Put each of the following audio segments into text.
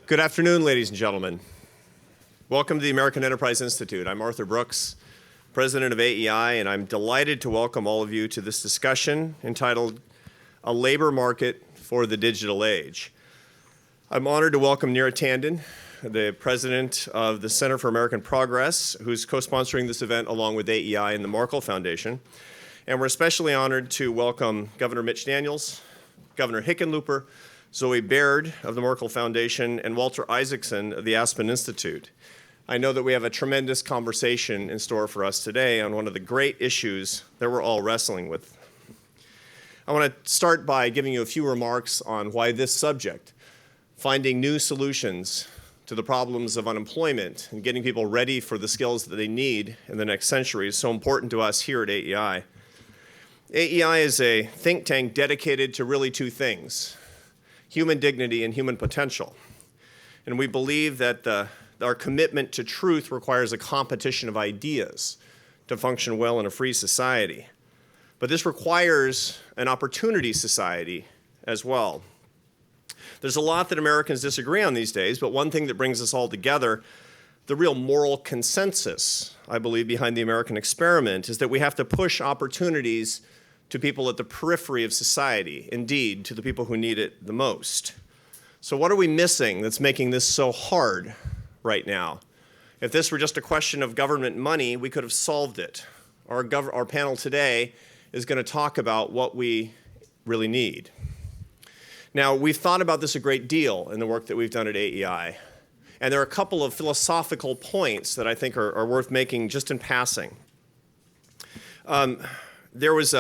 Good afternoon, ladies and gentlemen. Welcome to the American Enterprise Institute. I'm Arthur Brooks, president of AEI, and I'm delighted to welcome all of you to this discussion entitled A Labor Market for the Digital Age. I'm honored to welcome Neera Tanden, the president of the Center for American Progress, who's co-sponsoring this event along with AEI and the Markle Foundation. And we're especially honored to welcome Governor Mitch Daniels, Governor Hickenlooper, Zoe Baird of the Markle Foundation, and Walter Isaacson of the Aspen Institute. I know that we have a tremendous conversation in store for us today on one of the great issues that we're all wrestling with. I want to start by giving you a few remarks on why this subject, finding new solutions to the problems of unemployment and getting people ready for the skills that they need in the next century, is so important to us here at AEI. AEI is a think tank dedicated to really two things: human dignity and human potential. And we believe that our commitment to truth requires a competition of ideas to function well in a free society. But this requires an opportunity society as well. There's a lot that Americans disagree on these days, but one thing that brings us all together, the real moral consensus, I believe, behind the American experiment, is that we have to push opportunities to people at the periphery of society, indeed, to the people who need it the most. So what are we missing that's making this so hard right now? If this were just a question of government money, we could have solved it. Our panel today is going to talk about what we really need. Now, we've thought about this a great deal in the work that we've done at AEI, and there are a couple of philosophical points that I think are worth making just in passing. There was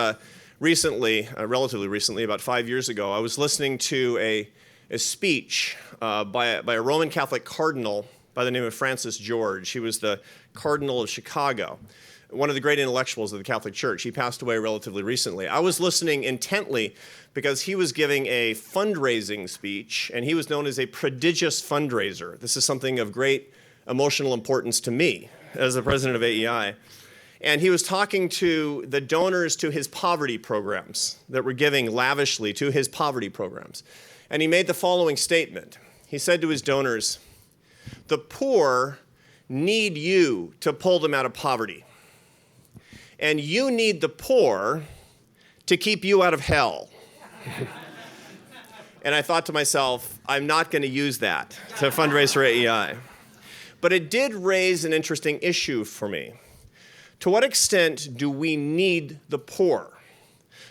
relatively recently, about 5 years ago, I was listening to a speech by a Roman Catholic cardinal by the name of Francis George. He was the Cardinal of Chicago, one of the great intellectuals of the Catholic Church. He passed away relatively recently. I was listening intently because he was giving a fundraising speech, and he was known as a prodigious fundraiser. This is something of great emotional importance to me as the president of AEI. And he was talking to the donors to his poverty programs that were giving lavishly to his poverty programs. And he made the following statement. He said to his donors, "The poor need you to pull them out of poverty. And you need the poor to keep you out of hell." And I thought to myself, I'm not going to use that to fundraise for AEI. But it did raise an interesting issue for me. To what extent do we need the poor?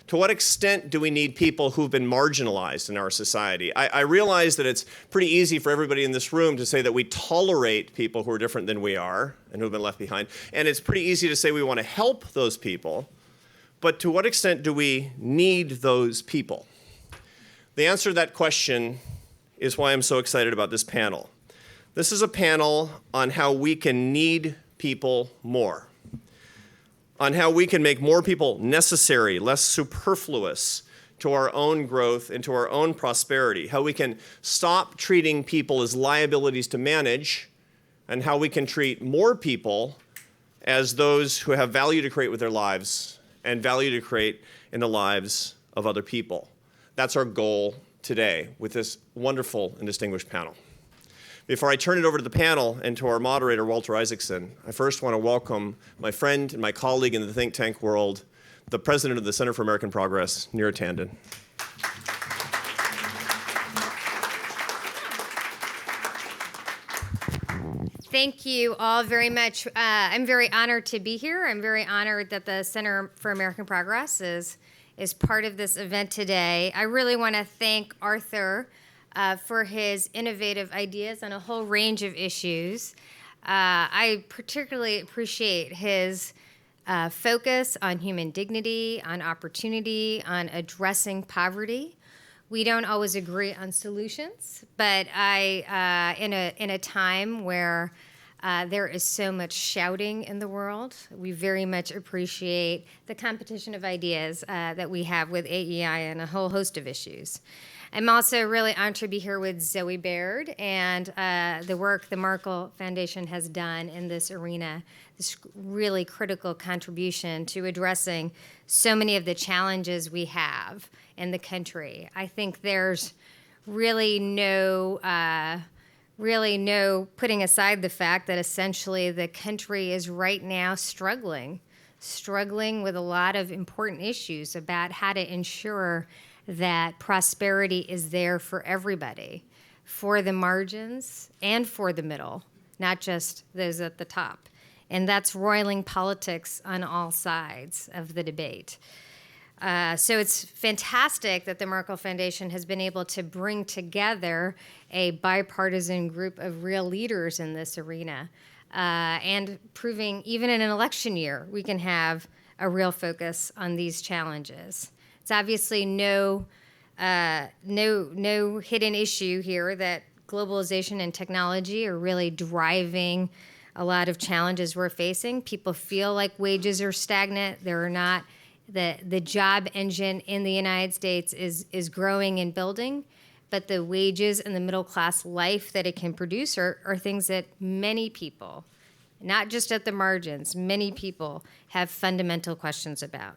To what extent do we need people who've been marginalized in our society? I realize that it's pretty easy for everybody in this room to say that we tolerate people who are different than we are and who've been left behind. And it's pretty easy to say we want to help those people. But to what extent do we need those people? The answer to that question is why I'm so excited about this panel. This is a panel on how we can need people more, on how we can make more people necessary, less superfluous to our own growth and to our own prosperity, how we can stop treating people as liabilities to manage, and how we can treat more people as those who have value to create with their lives and value to create in the lives of other people. That's our goal today with this wonderful and distinguished panel. Before I turn it over to the panel and to our moderator, Walter Isaacson, I first want to welcome my friend and my colleague in the think tank world, the president of the Center for American Progress, Neera Tanden. Thank you all very much. I'm very honored to be here. I'm very honored that the Center for American Progress is part of this event today. I really want to thank Arthur for his innovative ideas on a whole range of issues. I particularly appreciate his focus on human dignity, on opportunity, on addressing poverty. We don't always agree on solutions, but in a time where there is so much shouting in the world, we very much appreciate the competition of ideas that we have with AEI on a whole host of issues. I'm also really honored to be here with Zoe Baird and the work the Markle Foundation has done in this arena, this really critical contribution to addressing so many of the challenges we have in the country. I think there's really no putting aside the fact that essentially the country is right now struggling with a lot of important issues about how to ensure that prosperity is there for everybody, for the margins and for the middle, not just those at the top. And that's roiling politics on all sides of the debate. So it's fantastic that the Markle Foundation has been able to bring together a bipartisan group of real leaders in this arena, and proving even in an election year we can have a real focus on these challenges. It's obviously no hidden issue here that globalization and technology are really driving a lot of challenges we're facing. People feel like wages are stagnant. They're not. The job engine in the United States is growing and building, but the wages and the middle class life that it can produce are things that many people, not just at the margins, many people have fundamental questions about.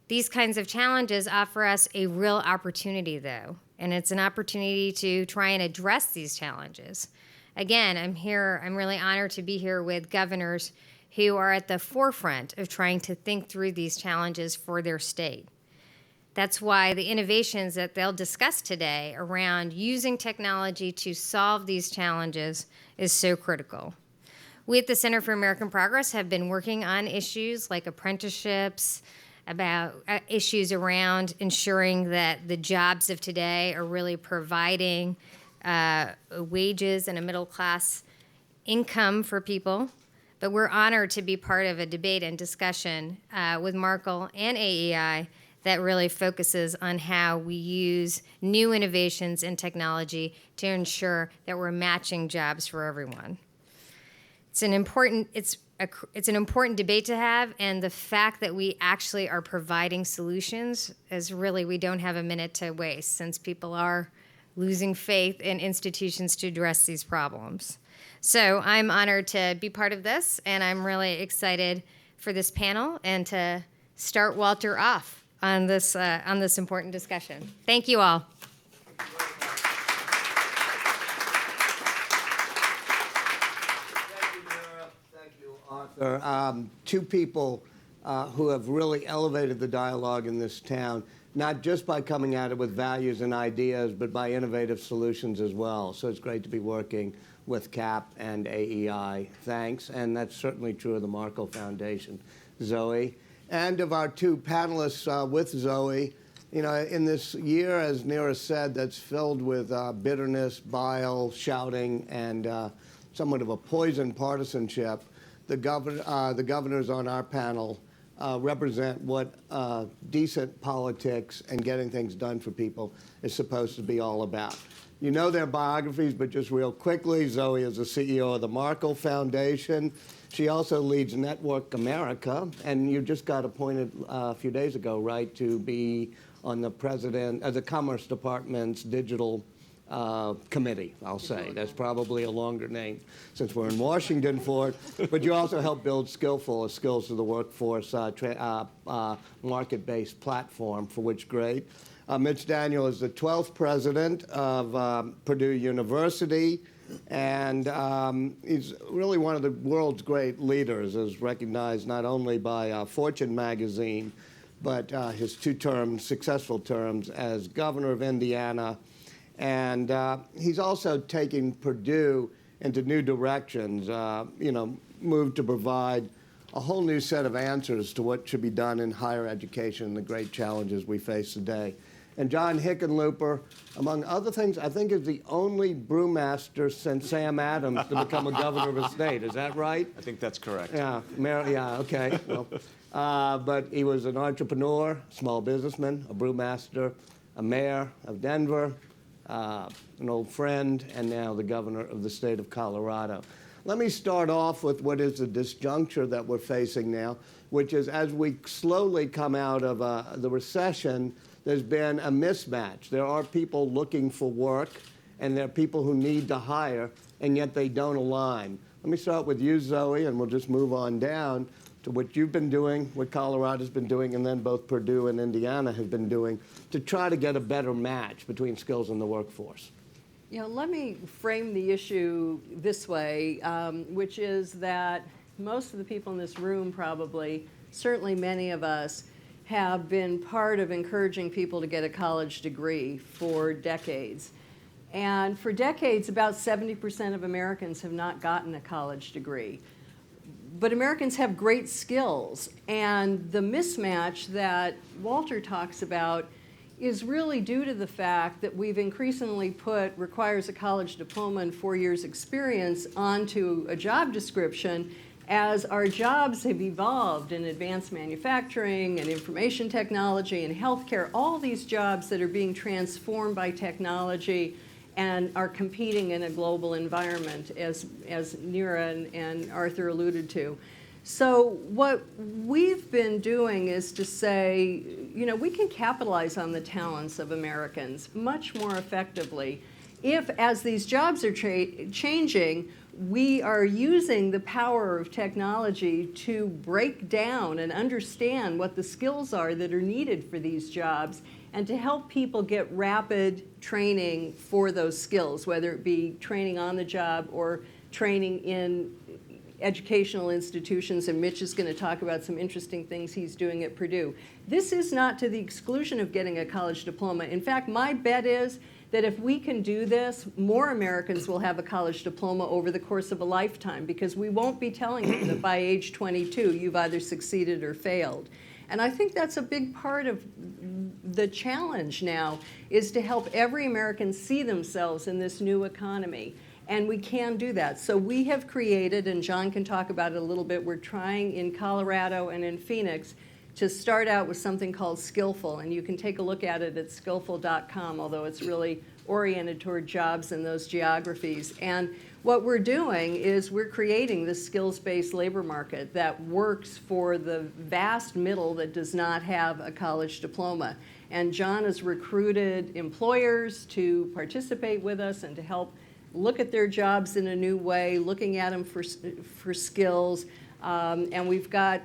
These kinds of challenges offer us a real opportunity, though, and it's an opportunity to try and address these challenges. Again, I'm really honored to be here with governors who are at the forefront of trying to think through these challenges for their state. That's why the innovations that they'll discuss today around using technology to solve these challenges is so critical. We at the Center for American Progress have been working on issues like apprenticeships, about issues around ensuring that the jobs of today are really providing wages and a middle class income for people. But we're honored to be part of a debate and discussion with Markle and AEI that really focuses on how we use new innovations in technology to ensure that we're matching jobs for everyone. It's an important debate to have, and the fact that we actually are providing solutions is really, we don't have a minute to waste, since people are losing faith in institutions to address these problems. So I'm honored to be part of this, and I'm really excited for this panel and to start Walter off on this important discussion. Thank you all. Thank you, Neera. Thank you, Arthur. Two people who have really elevated the dialogue in this town, not just by coming at it with values and ideas, but by innovative solutions as well. So it's great to be working with CAP and AEI. Thanks, and that's certainly true of the Markle Foundation. Zoe, and of our two panelists with Zoe, you know, in this year, as Neera said, that's filled with bitterness, bile, shouting, and somewhat of a poison partisanship, the governors on our panel represent what decent politics and getting things done for people is supposed to be all about. You know their biographies, but just real quickly, Zoe is the CEO of the Markle Foundation. She also leads Network America, and you just got appointed a few days ago, right, to be on the the Commerce Department's digital committee, I'll say. That's probably a longer name since we're in Washington for it. But you also help build Skillful, a skills to the workforce market-based platform, for which great. Mitch Daniel is the 12th president of Purdue University, and he's really one of the world's great leaders, as recognized not only by Fortune magazine, but his successful terms as governor of Indiana. And he's also taking Purdue into new directions, moved to provide a whole new set of answers to what should be done in higher education and the great challenges we face today. And John Hickenlooper, among other things, I think is the only brewmaster since Sam Adams to become a governor of a state. Is that right? I think that's correct. Yeah, okay. Well, but he was an entrepreneur, small businessman, a brewmaster, a mayor of Denver, an old friend, and now the governor of the state of Colorado. Let me start off with what is the disjuncture that we're facing now, which is as we slowly come out of the recession, there's been a mismatch. There are people looking for work, and there are people who need to hire, and yet they don't align. Let me start with you, Zoe, and we'll just move on down. to what you've been doing, what Colorado's been doing, and then both Purdue and Indiana have been doing to try to get a better match between skills and the workforce? Let me frame the issue this way, which is that most of the people in this room probably, certainly many of us, have been part of encouraging people to get a college degree for decades. And for decades, about 70% of Americans have not gotten a college degree. But Americans have great skills, and the mismatch that Walter talks about is really due to the fact that we've increasingly put requires a college diploma and 4 years experience onto a job description as our jobs have evolved in advanced manufacturing and information technology and healthcare, all these jobs that are being transformed by technology and are competing in a global environment, as Neera and Arthur alluded to. So what we've been doing is to say, we can capitalize on the talents of Americans much more effectively if, as these jobs are changing, we are using the power of technology to break down and understand what the skills are that are needed for these jobs and to help people get rapid training for those skills, whether it be training on the job or training in educational institutions, and Mitch is going to talk about some interesting things he's doing at Purdue. This is not to the exclusion of getting a college diploma. In fact, my bet is that if we can do this, more Americans will have a college diploma over the course of a lifetime, because we won't be telling them that by age 22 you've either succeeded or failed. And I think that's a big part of the challenge now, is to help every American see themselves in this new economy. And we can do that. So we have created, and John can talk about it a little bit, we're trying in Colorado and in Phoenix to start out with something called Skillful. And you can take a look at it at skillful.com, although it's really oriented toward jobs in those geographies. And what we're doing is we're creating this skills-based labor market that works for the vast middle that does not have a college diploma. And John has recruited employers to participate with us and to help look at their jobs in a new way, looking at them for skills. And we've got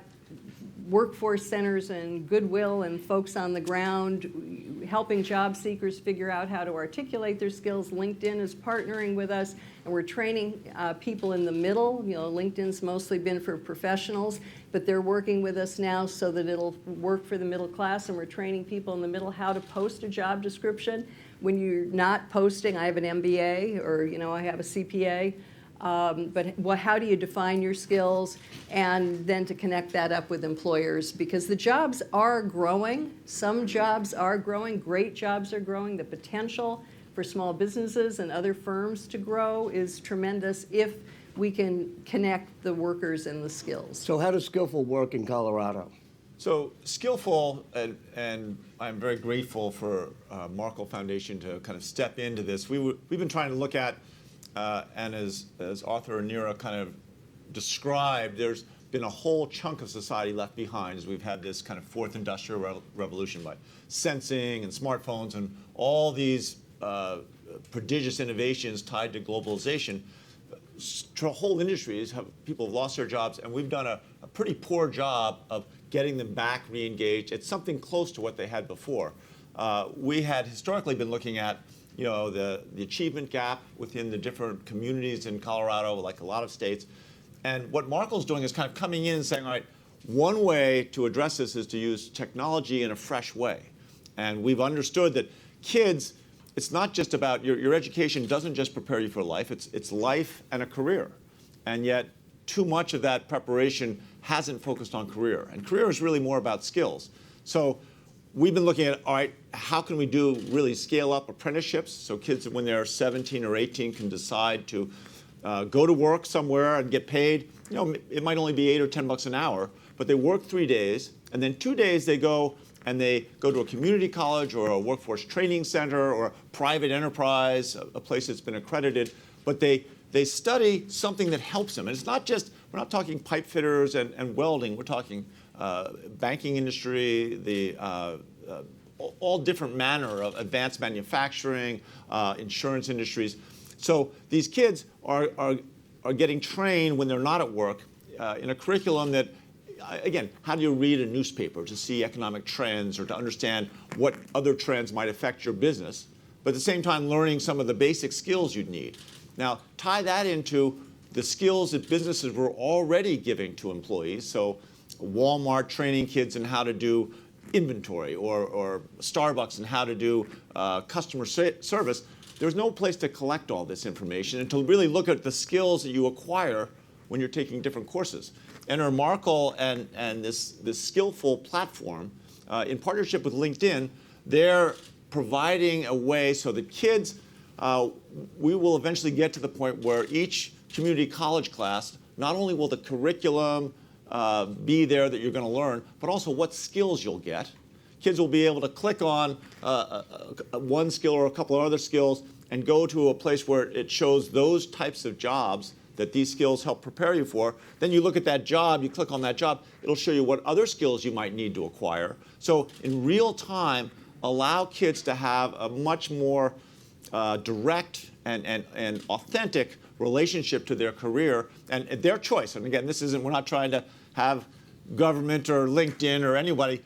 workforce centers and Goodwill and folks on the ground helping job seekers figure out how to articulate their skills. LinkedIn is partnering with us, and we're training people in the middle. LinkedIn's mostly been for professionals, but they're working with us now so that it'll work for the middle class, and we're training people in the middle how to post a job description. When you're not posting, I have an MBA, or I have a CPA, but how do you define your skills, and then to connect that up with employers, because the jobs are growing. Some jobs are growing, great jobs are growing. The potential for small businesses and other firms to grow is tremendous if we can connect the workers and the skills. So how does Skillful work in Colorado? So Skillful, and I'm very grateful for Markle Foundation to kind of step into this. We've been trying to look at, and as Arthur and Neera kind of described, there's been a whole chunk of society left behind as we've had this kind of fourth industrial revolution by sensing and smartphones and all these prodigious innovations tied to globalization. Whole industries people have lost their jobs, and we've done a pretty poor job of getting them back re-engaged. It's something close to what they had before. We had historically been looking at the achievement gap within the different communities in Colorado, like a lot of states. And what Markle's doing is kind of coming in and saying, all right, one way to address this is to use technology in a fresh way. And we've understood that kids, it's not just about your education doesn't just prepare you for life, it's life and a career. And yet too much of that preparation hasn't focused on career. And career is really more about skills. So we've been looking at, all right, how can we really scale up apprenticeships so kids when they're 17 or 18 can decide to go to work somewhere and get paid. It might only be $8 or $10 an hour, but they work 3 days, and then 2 days they go to a community college or a workforce training center or a private enterprise, a place that's been accredited, but they study something that helps them. And it's not just, we're not talking pipe fitters and welding, we're talking banking industry, all different manner of advanced manufacturing, insurance industries. So these kids are getting trained when they're not at work in a curriculum that again, how do you read a newspaper to see economic trends or to understand what other trends might affect your business, but at the same time learning some of the basic skills you'd need. Now, tie that into the skills that businesses were already giving to employees. So Walmart training kids in how to do inventory, or Starbucks in how to do customer service. There's no place to collect all this information and to really look at the skills that you acquire when you're taking different courses. Enter Markle and this skillful platform, in partnership with LinkedIn, they're providing a way so that kids, we will eventually get to the point where each community college class, not only will the curriculum be there that you're going to learn, but also what skills you'll get. Kids will be able to click on one skill or a couple of other skills and go to a place where it shows those types of jobs that these skills help prepare you for. Then you look at that job, you click on that job, it'll show you what other skills you might need to acquire. So in real time, allow kids to have a much more direct and authentic relationship to their career and their choice. And again, we're not trying to have government or LinkedIn or anybody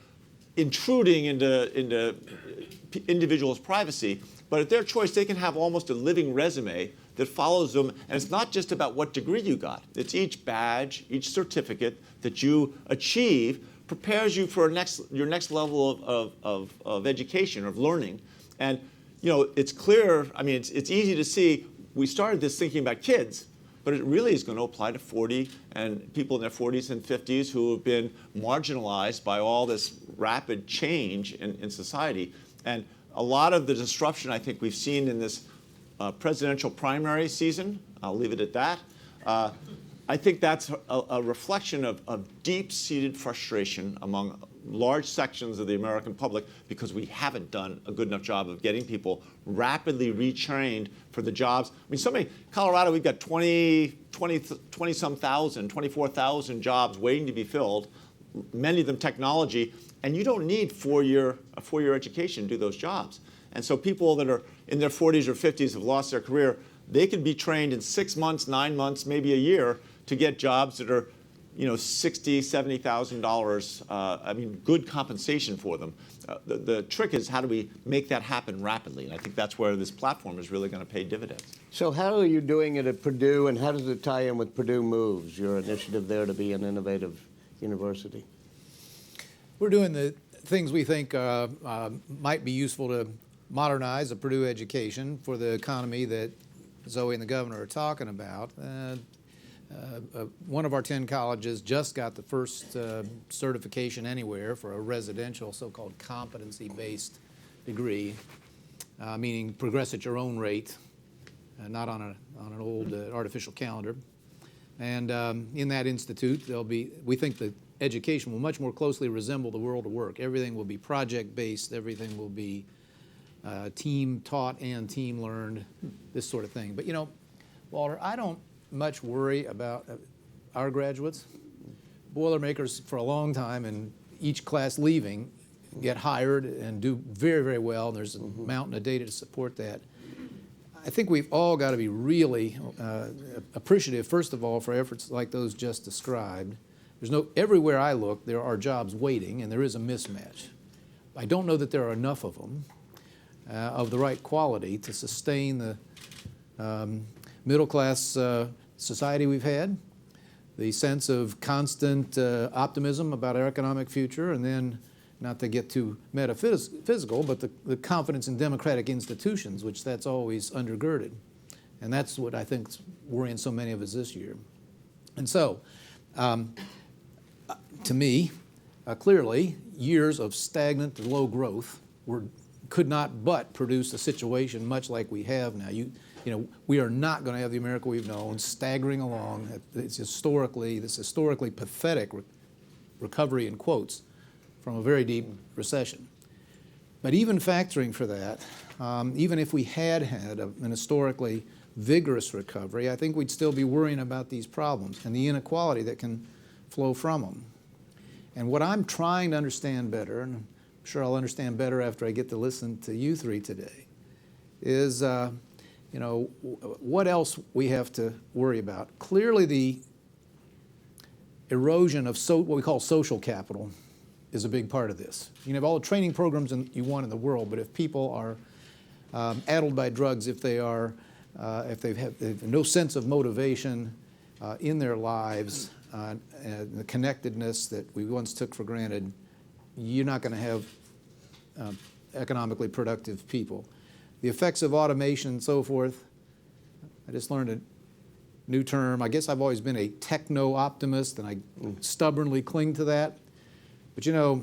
intruding into individuals' privacy, but at their choice, they can have almost a living resume that follows them, and it's not just about what degree you got. It's each badge, each certificate that you achieve prepares you for your next level of education, of learning. And it's clear, I mean, it's easy to see, we started this thinking about kids, but it really is going to apply to 40 and people in their 40s and 50s who have been marginalized by all this rapid change in society. And a lot of the disruption I think we've seen in this presidential primary season, I'll leave it at that, I think that's a reflection of deep-seated frustration among large sections of the American public because we haven't done a good enough job of getting people rapidly retrained for the jobs. I mean, Colorado, we've got 20-some thousand, 24,000 jobs waiting to be filled, many of them technology, and you don't need a four-year education to do those jobs. And so people that are in their 40s or 50s have lost their career, they can be trained in 6 months, 9 months, maybe a year to get jobs that are $60,000, $70,000, I mean, good compensation for them. The trick is how do we make that happen rapidly? And I think that's where this platform is really going to pay dividends. So how are you doing it at Purdue, and how does it tie in with Purdue Moves, your initiative there to be an innovative university? We're doing the things we think might be useful to modernize a Purdue education for the economy that Zoe and the governor are talking about. One of our 10 colleges just got the first certification anywhere for a residential so-called competency-based degree, meaning progress at your own rate, not on an old artificial calendar. And in that institute, we think the education will much more closely resemble the world of work. Everything will be project-based, everything will be team taught and team learned, this sort of thing. But Walter, I don't much worry about our graduates. Boilermakers for a long time, and each class leaving get hired and do very, very well, and there's a mountain of data to support that. I think we've all got to be really appreciative, first of all, for efforts like those just described. Everywhere I look, there are jobs waiting, and there is a mismatch. I don't know that there are enough of them of the right quality to sustain the middle-class society we've had, the sense of constant optimism about our economic future, and then, not to get too metaphysical, but the confidence in democratic institutions, which that's always undergirded. And that's what I think's worrying so many of us this year. And so, to me, clearly, years of stagnant to low growth could not but produce a situation much like we have now. We are not going to have the America we've known staggering along. This historically pathetic recovery in quotes from a very deep recession. But even factoring for that, even if we had an historically vigorous recovery, I think we'd still be worrying about these problems and the inequality that can flow from them. And what I'm trying to understand better, and I'm sure I'll understand better after I get to listen to you three today, is what else we have to worry about. Clearly, erosion of what we call social capital is a big part of this. You can have all the training programs you want in the world, but if people are addled by drugs, if they have no sense of motivation in their lives, and the connectedness that we once took for granted, you're not going to have economically productive people. The effects of automation and so forth, I just learned a new term. I guess I've always been a techno-optimist, and I stubbornly cling to that. But you know,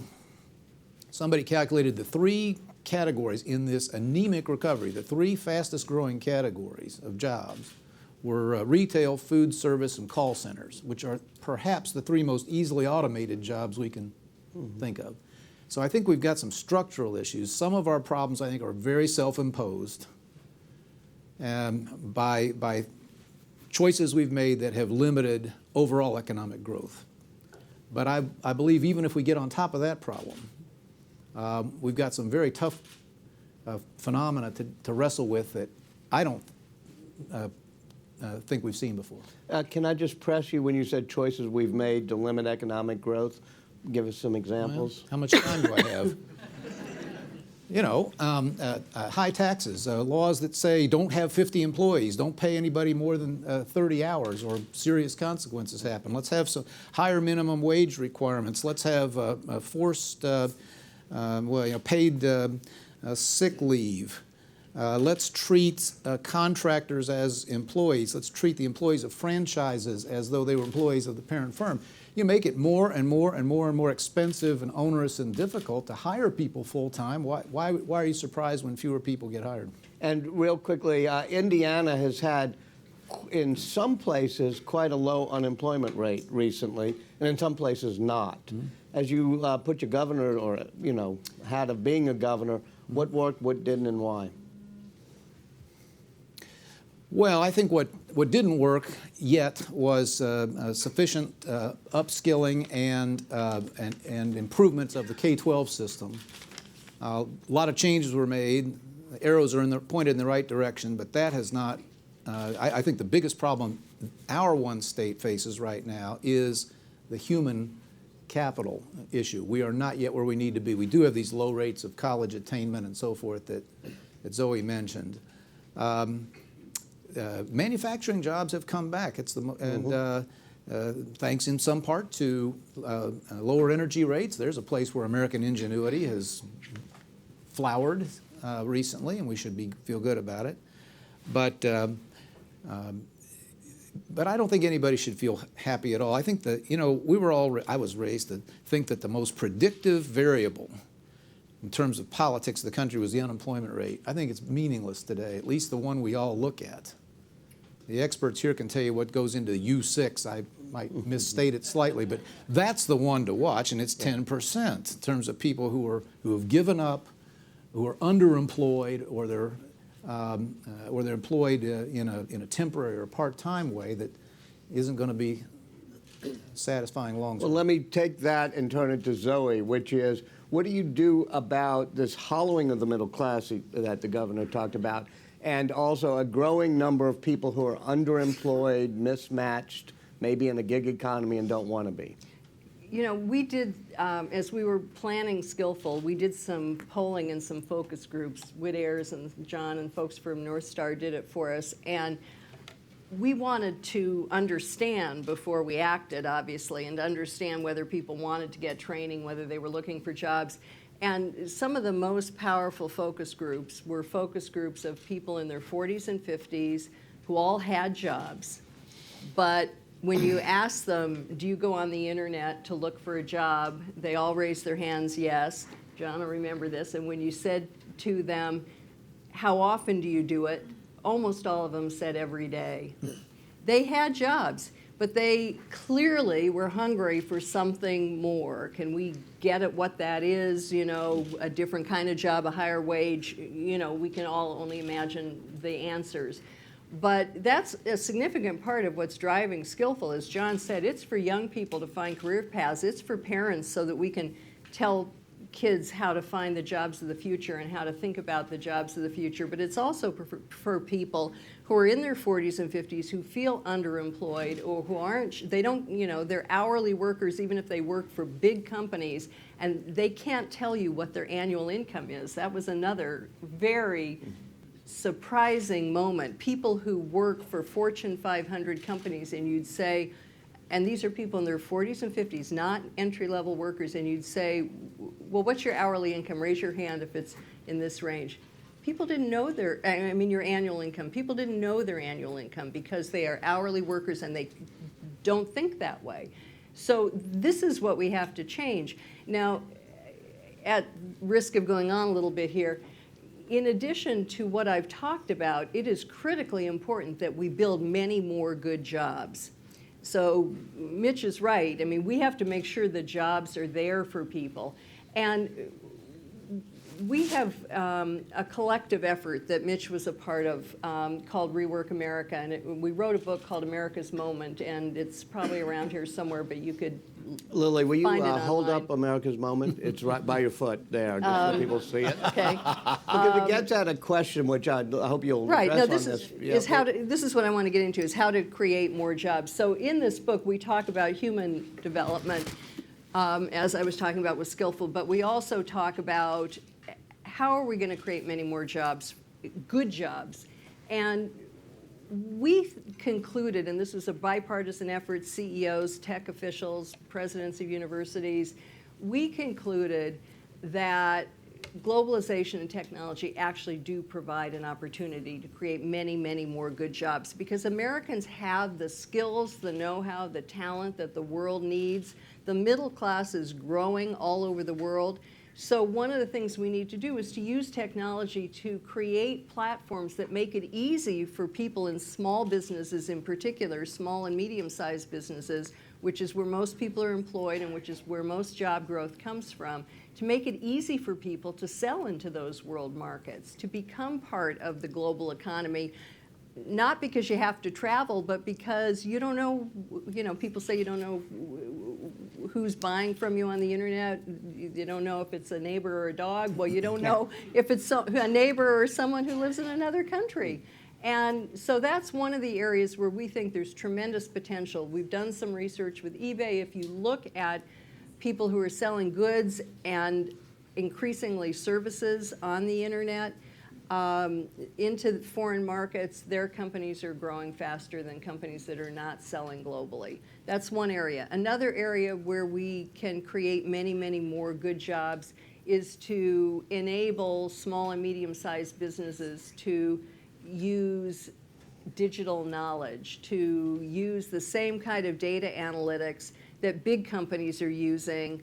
somebody calculated the 3 categories in this anemic recovery, the 3 fastest growing categories of jobs were retail, food service, and call centers, which are perhaps the 3 most easily automated jobs we can think of. So I think we've got some structural issues. Some of our problems, I think, are very self-imposed by choices we've made that have limited overall economic growth. But I believe even if we get on top of that problem, we've got some very tough phenomena to wrestle with that I don't think we've seen before. Can I just press you when you said choices we've made to limit economic growth? Give us some examples. Well, how much time do I have? You know, high taxes, laws that say don't have 50 employees, don't pay anybody more than 30 hours or serious consequences happen. Let's have some higher minimum wage requirements. Let's have forced, paid sick leave. Let's treat contractors as employees. Let's treat the employees of franchises as though they were employees of the parent firm. You make it more and more and more and more expensive and onerous and difficult to hire people full-time. Why are you surprised when fewer people get hired? And real quickly, Indiana has had, in some places, quite a low unemployment rate recently, and in some places not. Mm-hmm. As you put your governor, or hat of being a governor, what worked, what didn't, and why? Well, I think what didn't work yet was sufficient upskilling and improvements of the K-12 system. A lot of changes were made. The arrows are pointed in the right direction, but that has not. I think the biggest problem our one state faces right now is the human capital issue. We are not yet where we need to be. We do have these low rates of college attainment and so forth that Zoe mentioned. Manufacturing jobs have come back. Thanks in some part to lower energy rates. There's a place where American ingenuity has flowered recently, and we should feel good about it. But I don't think anybody should feel happy at all. I think that I was raised to think that the most predictive variable in terms of politics of the country was the unemployment rate. I think it's meaningless today, at least the one we all look at. The experts here can tell you what goes into U6. I might misstate it slightly, but that's the one to watch, and it's 10% in terms of people who have given up, who are underemployed, or they're employed in a temporary or part-time way that isn't going to be satisfying long-term. Well, let me take that and turn it to Zoe, which is, what do you do about this hollowing of the middle class that the governor talked about, and also a growing number of people who are underemployed, mismatched, maybe in a gig economy and don't want to be? You know, we did, as we were planning Skillful, we did some polling and some focus groups. Whit Ayers and John and folks from North Star did it for us. And we wanted to understand before we acted, obviously, and understand whether people wanted to get training, whether they were looking for jobs. And some of the most powerful focus groups were focus groups of people in their 40s and 50s who all had jobs. But when you ask them, do you go on the internet to look for a job, they all raised their hands, yes. John will remember this. And when you said to them, how often do you do it? Almost all of them said every day. They had jobs, but they clearly were hungry for something more. Can we get at what that is? You know, a different kind of job, a higher wage. You know, we can all only imagine the answers. But that's a significant part of what's driving Skillful. As John said, it's for young people to find career paths. It's for parents so that we can tell kids how to find the jobs of the future and how to think about the jobs of the future, but it's also for people who are in their 40s and 50s who feel underemployed or who aren't, they don't, they're hourly workers even if they work for big companies, and they can't tell you what their annual income is. That was another very surprising moment. People who work for Fortune 500 companies, and you'd say, and these are people in their 40s and 50s, not entry-level workers, and you'd say, well, what's your hourly income? Raise your hand if it's in this range. People didn't know your annual income. People didn't know their annual income because they are hourly workers and they don't think that way. So this is what we have to change. Now, at risk of going on a little bit here, in addition to what I've talked about, it is critically important that we build many more good jobs. So Mitch is right. I mean, we have to make sure the jobs are there for people. And we have a collective effort that Mitch was a part of called Rework America. And we wrote a book called America's Moment, and it's probably around here somewhere, but you could Lily, will you find it hold online. up America's Moment? It's right by your foot there, just so people see it. Okay. Because it gets at a question which I hope you'll Right. address No, this on is, this. is how to, this is what I want to get into, is how to create more jobs. So in this book, we talk about human development, as I was talking about with Skillful, but we also talk about how are we going to create many more jobs, good jobs. And we concluded, and this was a bipartisan effort, CEOs, tech officials, presidents of universities, we concluded that globalization and technology actually do provide an opportunity to create many, many more good jobs, because Americans have the skills, the know-how, the talent that the world needs. The middle class is growing all over the world. So one of the things we need to do is to use technology to create platforms that make it easy for people in small businesses, in particular, small and medium-sized businesses, which is where most people are employed and which is where most job growth comes from, to make it easy for people to sell into those world markets, to become part of the global economy. Not because you have to travel, but because you don't know, people say you don't know who's buying from you on the internet. You don't know if it's a neighbor or a dog. Well, you don't know if it's a neighbor or someone who lives in another country. And so that's one of the areas where we think there's tremendous potential. We've done some research with eBay. If you look at people who are selling goods and increasingly services on the internet, into foreign markets, their companies are growing faster than companies that are not selling globally. That's one area. Another area where we can create many, many more good jobs is to enable small and medium-sized businesses to use digital knowledge, to use the same kind of data analytics that big companies are using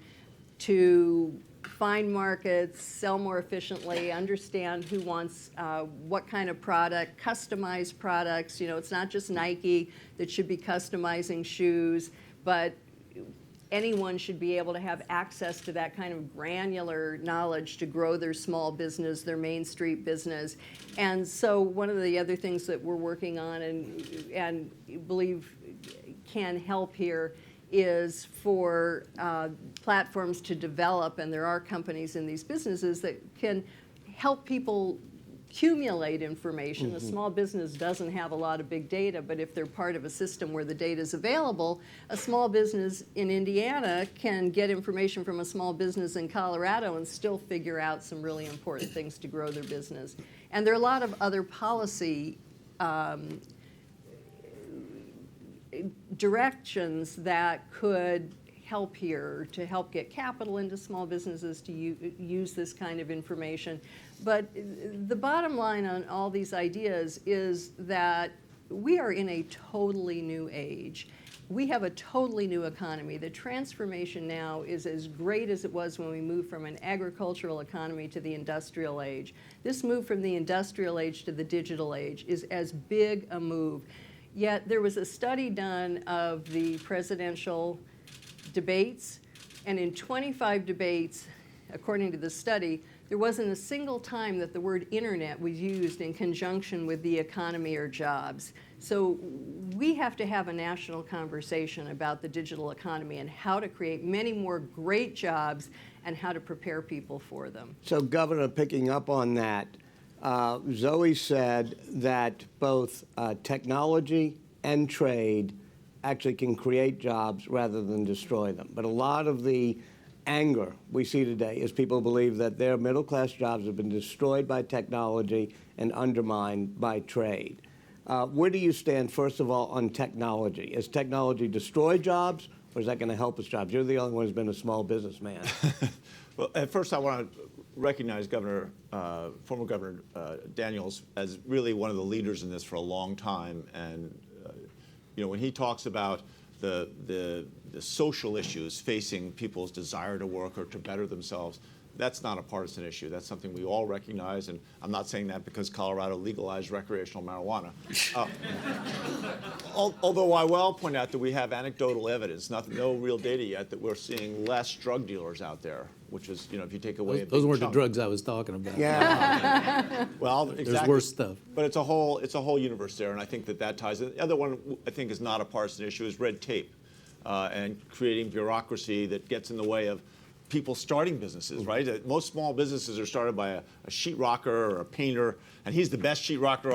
to find markets, sell more efficiently, understand who wants what kind of product, customize products. It's not just Nike that should be customizing shoes, but anyone should be able to have access to that kind of granular knowledge to grow their small business, their Main Street business. And so one of the other things that we're working on and believe can help here is for platforms to develop, and there are companies in these businesses that can help people accumulate information. A small business doesn't have a lot of big data, but if they're part of a system where the data is available, a small business in Indiana can get information from a small business in Colorado and still figure out some really important things to grow their business. And there are a lot of other policy directions that could help here to help get capital into small businesses to use this kind of information. But the bottom line on all these ideas is that we are in a totally new age. We have a totally new economy. The transformation now is as great as it was when we moved from an agricultural economy to the industrial age. This move from the industrial age to the digital age is as big a move. Yet there was a study done of the presidential debates, and in 25 debates, according to the study, there wasn't a single time that the word internet was used in conjunction with the economy or jobs. So we have to have a national conversation about the digital economy and how to create many more great jobs and how to prepare people for them. So, Governor, picking up on that, Zoe said that both technology and trade actually can create jobs rather than destroy them. But a lot of the anger we see today is people believe that their middle-class jobs have been destroyed by technology and undermined by trade. Where do you stand, first of all, on technology? Is technology destroy jobs, or is that going to help us jobs? You're the only one who's been a small businessman. Well, at first, I want to recognize former Governor Daniels as really one of the leaders in this for a long time. And when he talks about the social issues facing people's desire to work or to better themselves, that's not a partisan issue. That's something we all recognize, and I'm not saying that because Colorado legalized recreational marijuana. Although I will point out that we have anecdotal evidence, no real data yet, that we're seeing less drug dealers out there, which is, if you take away Those weren't the drugs I was talking about. Yeah. Well, exactly. There's worse stuff. But it's a whole universe there, and I think that ties in. The other one I think is not a partisan issue is red tape and creating bureaucracy that gets in the way of people starting businesses, right? Most small businesses are started by a sheetrocker or a painter, and he's the best sheetrocker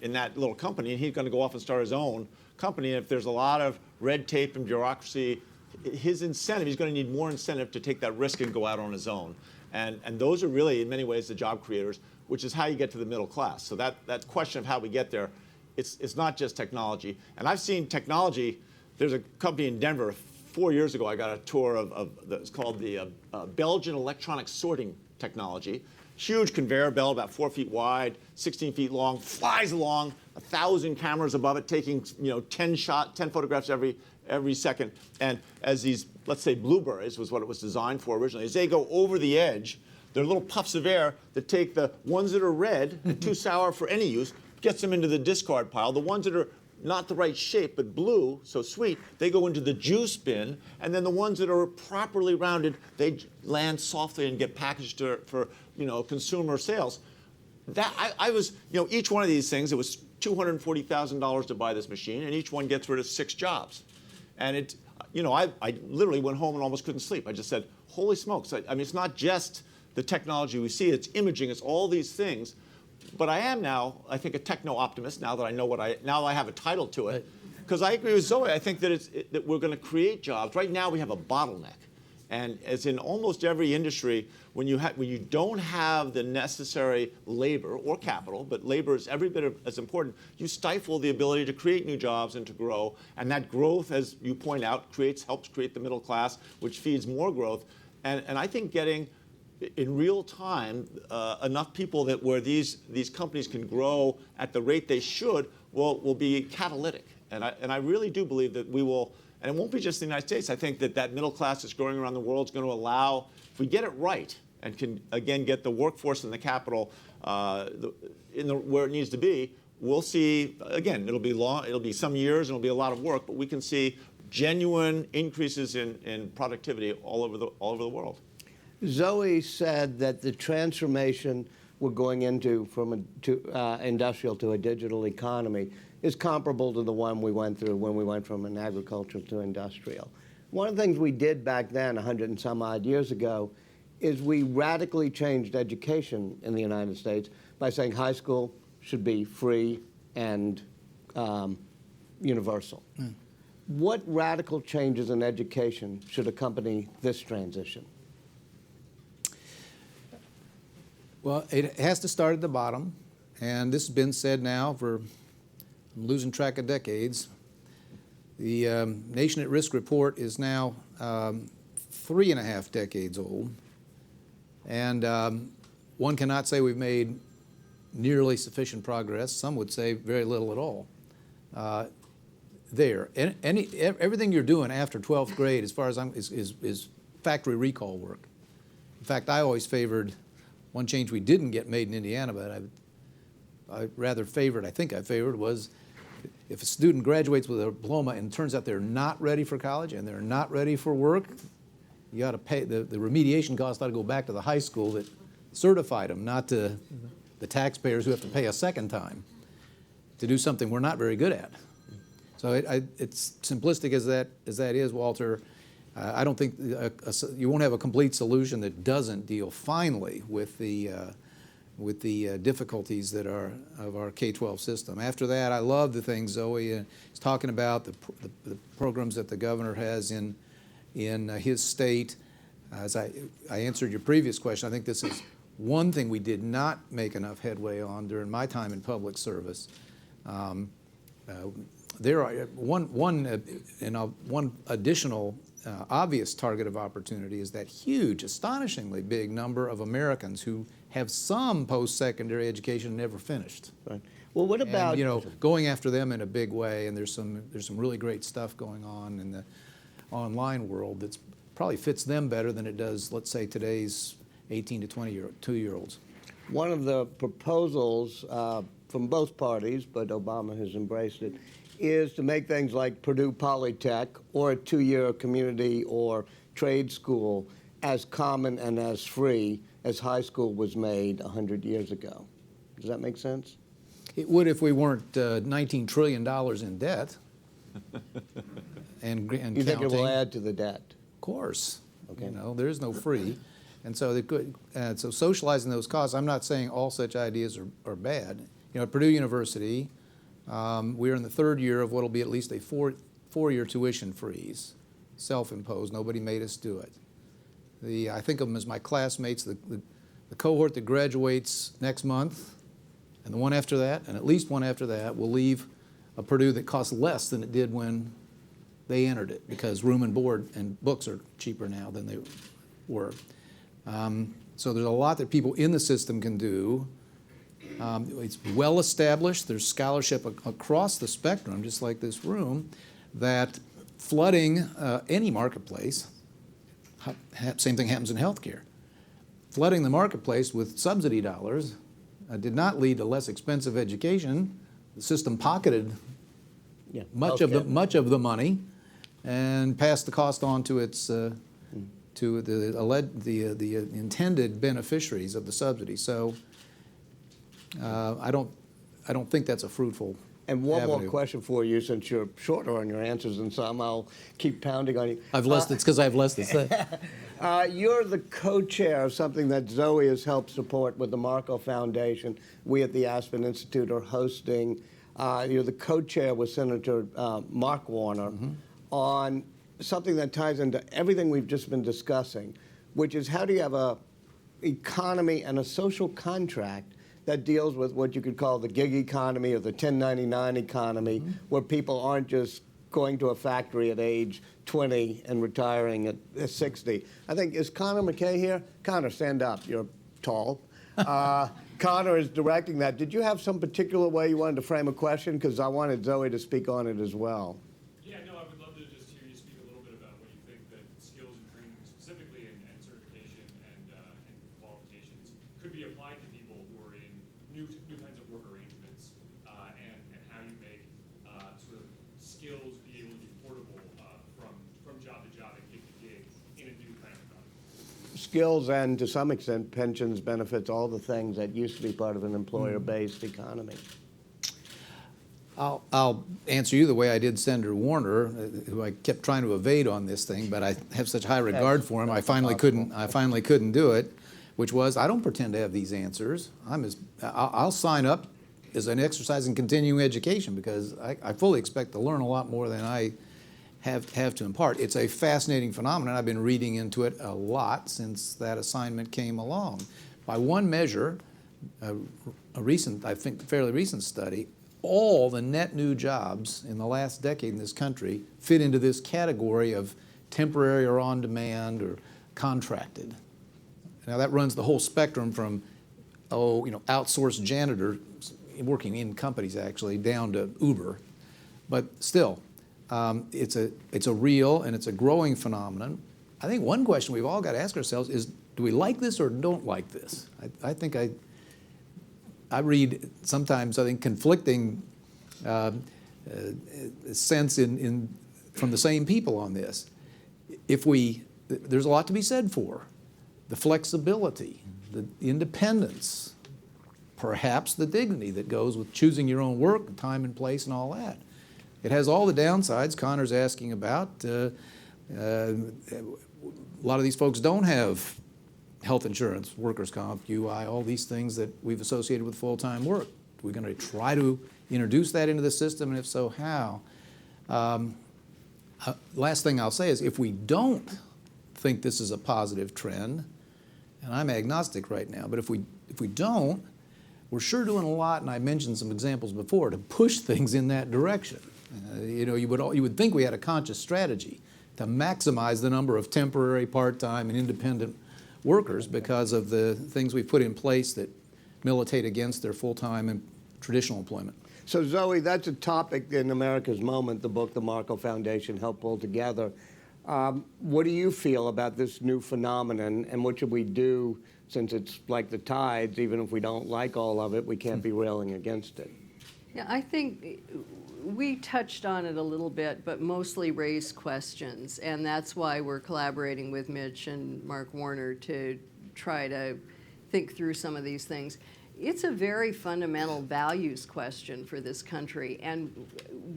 in that little company, and he's going to go off and start his own company. And if there's a lot of red tape and bureaucracy, his incentive, he's going to need more incentive to take that risk and go out on his own. And those are really, in many ways, the job creators, which is how you get to the middle class. So that question of how we get there, it's not just technology. And I've seen technology. There's a company in Denver. 4 years ago, I got a tour of it's called the Belgian electronic sorting technology. Huge conveyor belt, about 4 feet wide, 16 feet long, flies along, 1,000 cameras above it, taking 10 photographs every second. And as these, let's say, blueberries was what it was designed for originally, as they go over the edge, they're little puffs of air that take the ones that are red, too sour for any use, gets them into the discard pile. The ones that are not the right shape, but blue, so sweet, they go into the juice bin, and then the ones that are properly rounded, they land softly and get packaged for consumer sales. That I was, each one of these things, it was $240,000 to buy this machine, and each one gets rid of 6 jobs. And I literally went home and almost couldn't sleep. I just said, holy smokes. I mean, it's not just the technology we see, it's imaging, it's all these things. But I am now, I think, a techno-optimist now that I know now I have a title to it. Because I agree with Zoe. I think that we're going to create jobs. Right now we have a bottleneck. And as in almost every industry, when you don't have the necessary labor or capital, but labor is every bit as important, you stifle the ability to create new jobs and to grow. And that growth, as you point out, helps create the middle class, which feeds more growth. And I think getting in real time, enough people where these companies can grow at the rate they should will be catalytic. And I really do believe that we will, and it won't be just the United States. I think that middle class that's growing around the world is going to allow, if we get it right and can again get the workforce and the capital where it needs to be, we'll see, again, it'll be some years and it'll be a lot of work, but we can see genuine increases in productivity all over the world. Zoe said that the transformation we're going into from industrial to a digital economy is comparable to the one we went through when we went from an agricultural to industrial. One of the things we did back then, 100 and some odd years ago, is we radically changed education in the United States by saying high school should be free and universal. What radical changes in education should accompany this transition? Well, it has to start at the bottom, and this has been said now for, I'm losing track of decades. The Nation at Risk report is now 3.5 decades old, and one cannot say we've made nearly sufficient progress. Some would say very little at all. Everything you're doing after 12th grade, as far as is factory recall work. In fact, I always favored one change we didn't get made in Indiana, but I think I favored was if a student graduates with a diploma and it turns out they're not ready for college and they're not ready for work, you got to pay the remediation costs ought to go back to the high school that certified them, not to the taxpayers who have to pay a second time to do something we're not very good at. So it's simplistic as that is, Walter. I don't think you won't have a complete solution that doesn't deal finally with the difficulties that are of our K-12 system. After that, I love the things Zoe is talking about, the programs that the governor has in his state. As I answered your previous question, I think this is one thing we did not make enough headway on during my time in public service. There are one additional obvious target of opportunity is that huge, astonishingly big number of Americans who have some post-secondary education never finished. Right. Well, what about And, going after them in a big way, and there's some really great stuff going on in the online world that probably fits them better than it does, let's say, today's 18 to 22-year-olds. one of the proposals from both parties, but Obama has embraced it, is to make things like Purdue Polytech or a 2-year community or trade school as common and as free as high school was made 100 years ago. Does that make sense? It would if we weren't $19 trillion in debt. and You think it will add to the debt? Of course. Okay. You know, there is no free. And so so socializing those costs, I'm not saying all such ideas are bad. You know, at Purdue University, we're in the third year of what will be at least a four-year tuition freeze, self-imposed. Nobody made us do it. I think of them as my classmates, the cohort that graduates next month, and the one after that, and at least one after that, will leave a Purdue that costs less than it did when they entered it, because room and board and books are cheaper now than they were. So there's a lot that people in the system can do. It's well established. There's scholarship across the spectrum, just like this room, that flooding any marketplace, same thing happens in healthcare. Flooding the marketplace with subsidy dollars did not lead to less expensive education. The system pocketed much of the money and passed the cost on to its to the intended beneficiaries of the subsidy. So I don't think that's a fruitful And one avenue. more question for you, since you're shorter on your answers than some, I'll keep pounding on you. I've less. It's because I have less to say. You're the co-chair of something that Zoe has helped support with the Markle Foundation. We at the Aspen Institute are hosting. You're the co-chair with Senator Mark Warner on something that ties into everything we've just been discussing, which is how do you have a economy and a social contract that deals with what you could call the gig economy or the 1099 economy, where people aren't just going to a factory at age 20 and retiring at 60. I think, is Connor McKay here? Connor, stand up. You're tall. Connor is directing that. Did you have some particular way you wanted to frame a question? Because I wanted Zoe to speak on it as well. Yeah, no, I would love to just hear you speak a little bit about what you think that skills and training, specifically and certification and qualifications, could be applied to people who are in new kinds of work arrangements, and how you make sort of skills be able to be portable from job to job and gig to gig in a new kind of economy. Skills and, to some extent, pensions, benefits, all the things that used to be part of an employer-based economy. I'll answer you the way I did Senator Warner, who I kept trying to evade on this thing, but I have such high regard for him. I finally couldn't do it, which was I don't pretend to have these answers. I'll sign up as an exercise in continuing education because I fully expect to learn a lot more than I have to impart. It's a fascinating phenomenon. I've been reading into it a lot since that assignment came along. By one measure, a recent, I think, fairly recent study, all the net new jobs in the last decade in this country fit into this category of temporary or on demand or contracted. Now that runs the whole spectrum from, outsourced janitors working in companies actually down to Uber. But still, it's a real and it's a growing phenomenon. I think one question we've all got to ask ourselves is, do we like this or don't like this? I think I read sometimes, I think, conflicting sense from the same people on this. There's a lot to be said for the flexibility, the independence, perhaps the dignity that goes with choosing your own work, time and place, and all that. It has all the downsides Connor's asking about, A lot of these folks don't have health insurance, workers' comp, UI, all these things that we've associated with full-time work. We're going to try to introduce that into the system, and if so, how? Last thing I'll say is if we don't think this is a positive trend, and I'm agnostic right now, but if we don't, we're sure doing a lot, and I mentioned some examples before, to push things in that direction. You would think we had a conscious strategy to maximize the number of temporary, part-time, and independent workers because of the things we've put in place that militate against their full-time and traditional employment. So Zoe, that's a topic in America's Moment, the book the Markle Foundation helped pull together. What do you feel about this new phenomenon, and what should we do, since it's like the tides, even if we don't like all of it, we can't be railing against it? Yeah, I think we touched on it a little bit, but mostly raised questions, and that's why we're collaborating with Mitch and Mark Warner to try to think through some of these things. It's a very fundamental values question for this country, and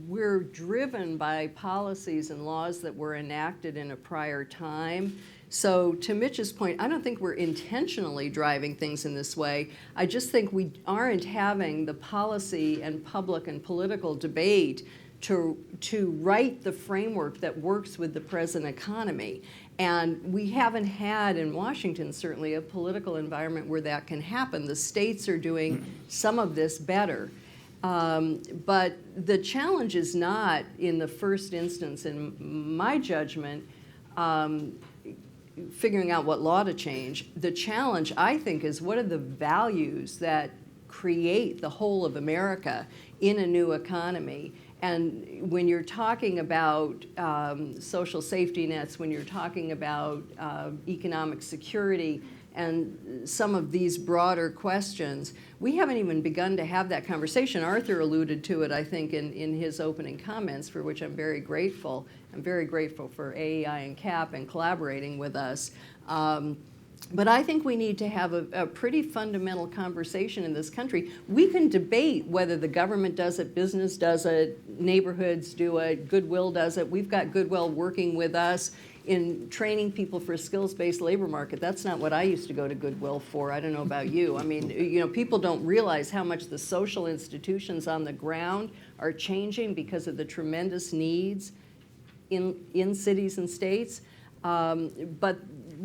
we're driven by policies and laws that were enacted in a prior time. So to Mitch's point, I don't think we're intentionally driving things in this way. I just think we aren't having the policy and public and political debate to write the framework that works with the present economy. And we haven't had, in Washington certainly, a political environment where that can happen. The states are doing some of this better. But the challenge is not, in the first instance, in my judgment, figuring out what law to change. The challenge, I think, is what are the values that create the whole of America in a new economy? And when you're talking about social safety nets, when you're talking about economic security and some of these broader questions, we haven't even begun to have that conversation. Arthur alluded to it, I think, in his opening comments, for which I'm very grateful. I'm very grateful for AEI and CAP and collaborating with us. But I think we need to have a pretty fundamental conversation in this country. We can debate whether the government does it, business does it, neighborhoods do it, Goodwill does it. We've got Goodwill working with us in training people for a skills-based labor market. That's not what I used to go to Goodwill for. I don't know about you. I mean, people don't realize how much the social institutions on the ground are changing because of the tremendous needs in cities and states. But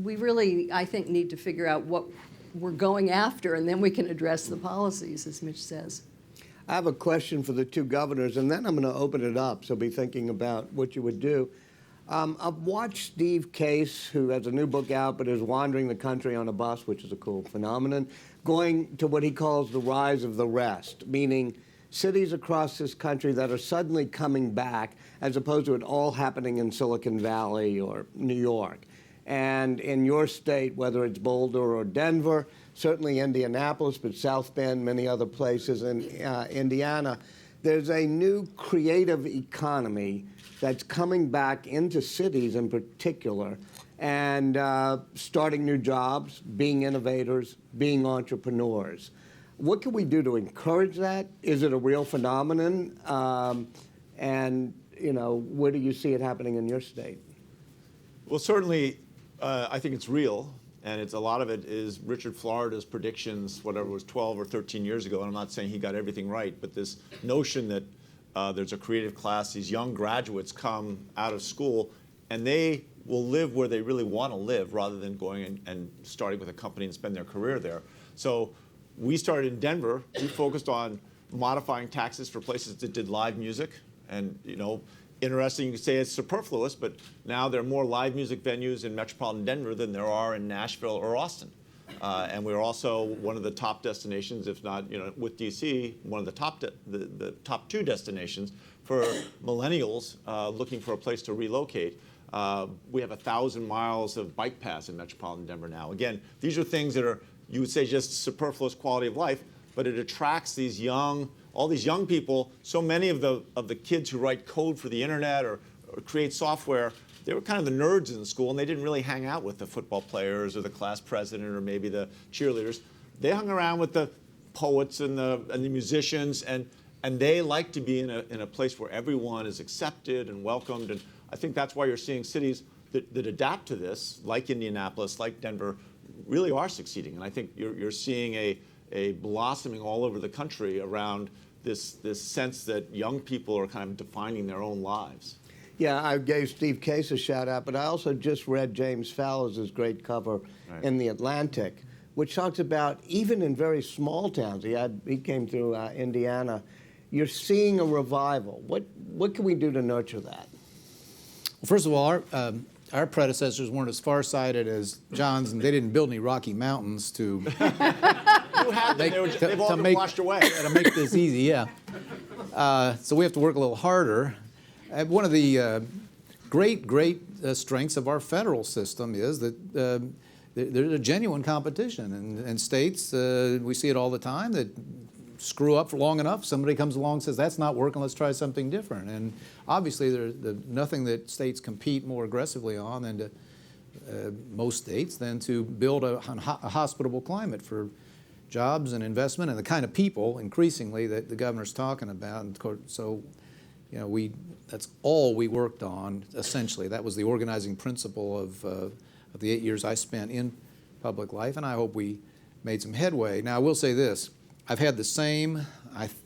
we really, I think, need to figure out what we're going after, and then we can address the policies, as Mitch says. I have a question for the two governors, and then I'm going to open it up, so be thinking about what you would do. I've watched Steve Case, who has a new book out but is wandering the country on a bus, which is a cool phenomenon, going to what he calls the rise of the rest, meaning cities across this country that are suddenly coming back, as opposed to it all happening in Silicon Valley or New York. And in your state, whether it's Boulder or Denver, certainly Indianapolis, but South Bend, many other places in Indiana, there's a new creative economy that's coming back into cities in particular and starting new jobs, being innovators, being entrepreneurs. What can we do to encourage that? Is it a real phenomenon? And, where do you see it happening in your state? Well, certainly, I think it's real, and a lot of it is Richard Florida's predictions, whatever it was, 12 or 13 years ago, and I'm not saying he got everything right, but this notion that there's a creative class, these young graduates come out of school, and they will live where they really want to live rather than going and starting with a company and spend their career there. So we started in Denver. We focused on modifying taxes for places that did live music, and interesting, you could say it's superfluous, but now there are more live music venues in metropolitan Denver than there are in Nashville or Austin. And we're also one of the top destinations, if not, with DC, one of the top two destinations for millennials looking for a place to relocate. We have 1,000 miles of bike paths in metropolitan Denver now. Again, these are things that are, you would say, just superfluous quality of life, but it attracts all these young people. So many of the kids who write code for the internet or create software, they were kind of the nerds in school, and they didn't really hang out with the football players or the class president or maybe the cheerleaders. They hung around with the poets and the musicians, and they like to be in a place where everyone is accepted and welcomed. And I think that's why you're seeing cities that adapt to this, like Indianapolis, like Denver, really are succeeding. And I think you're seeing a blossoming all over the country around this sense that young people are kind of defining their own lives. Yeah, I gave Steve Case a shout out, but I also just read James Fallows' great cover in The Atlantic, which talks about even in very small towns, he came through Indiana, you're seeing a revival. What can we do to nurture that? Well, first of all, our predecessors weren't as far-sighted as John's, and they didn't build any Rocky Mountains to You had them, they've all been washed away. to make this easy, yeah. So we have to work a little harder. One of the great strengths of our federal system is that there's a genuine competition. And states, we see it all the time, that screw up for long enough, somebody comes along and says, that's not working, let's try something different. And obviously there's nothing that states compete more aggressively on than to, most states, than to build a hospitable climate for jobs and investment and the kind of people, increasingly, that the governor's talking about. And so, you know, that's all we worked on, essentially. That was the organizing principle of the 8 years I spent in public life, and I hope we made some headway. Now, I will say this. I've had the same,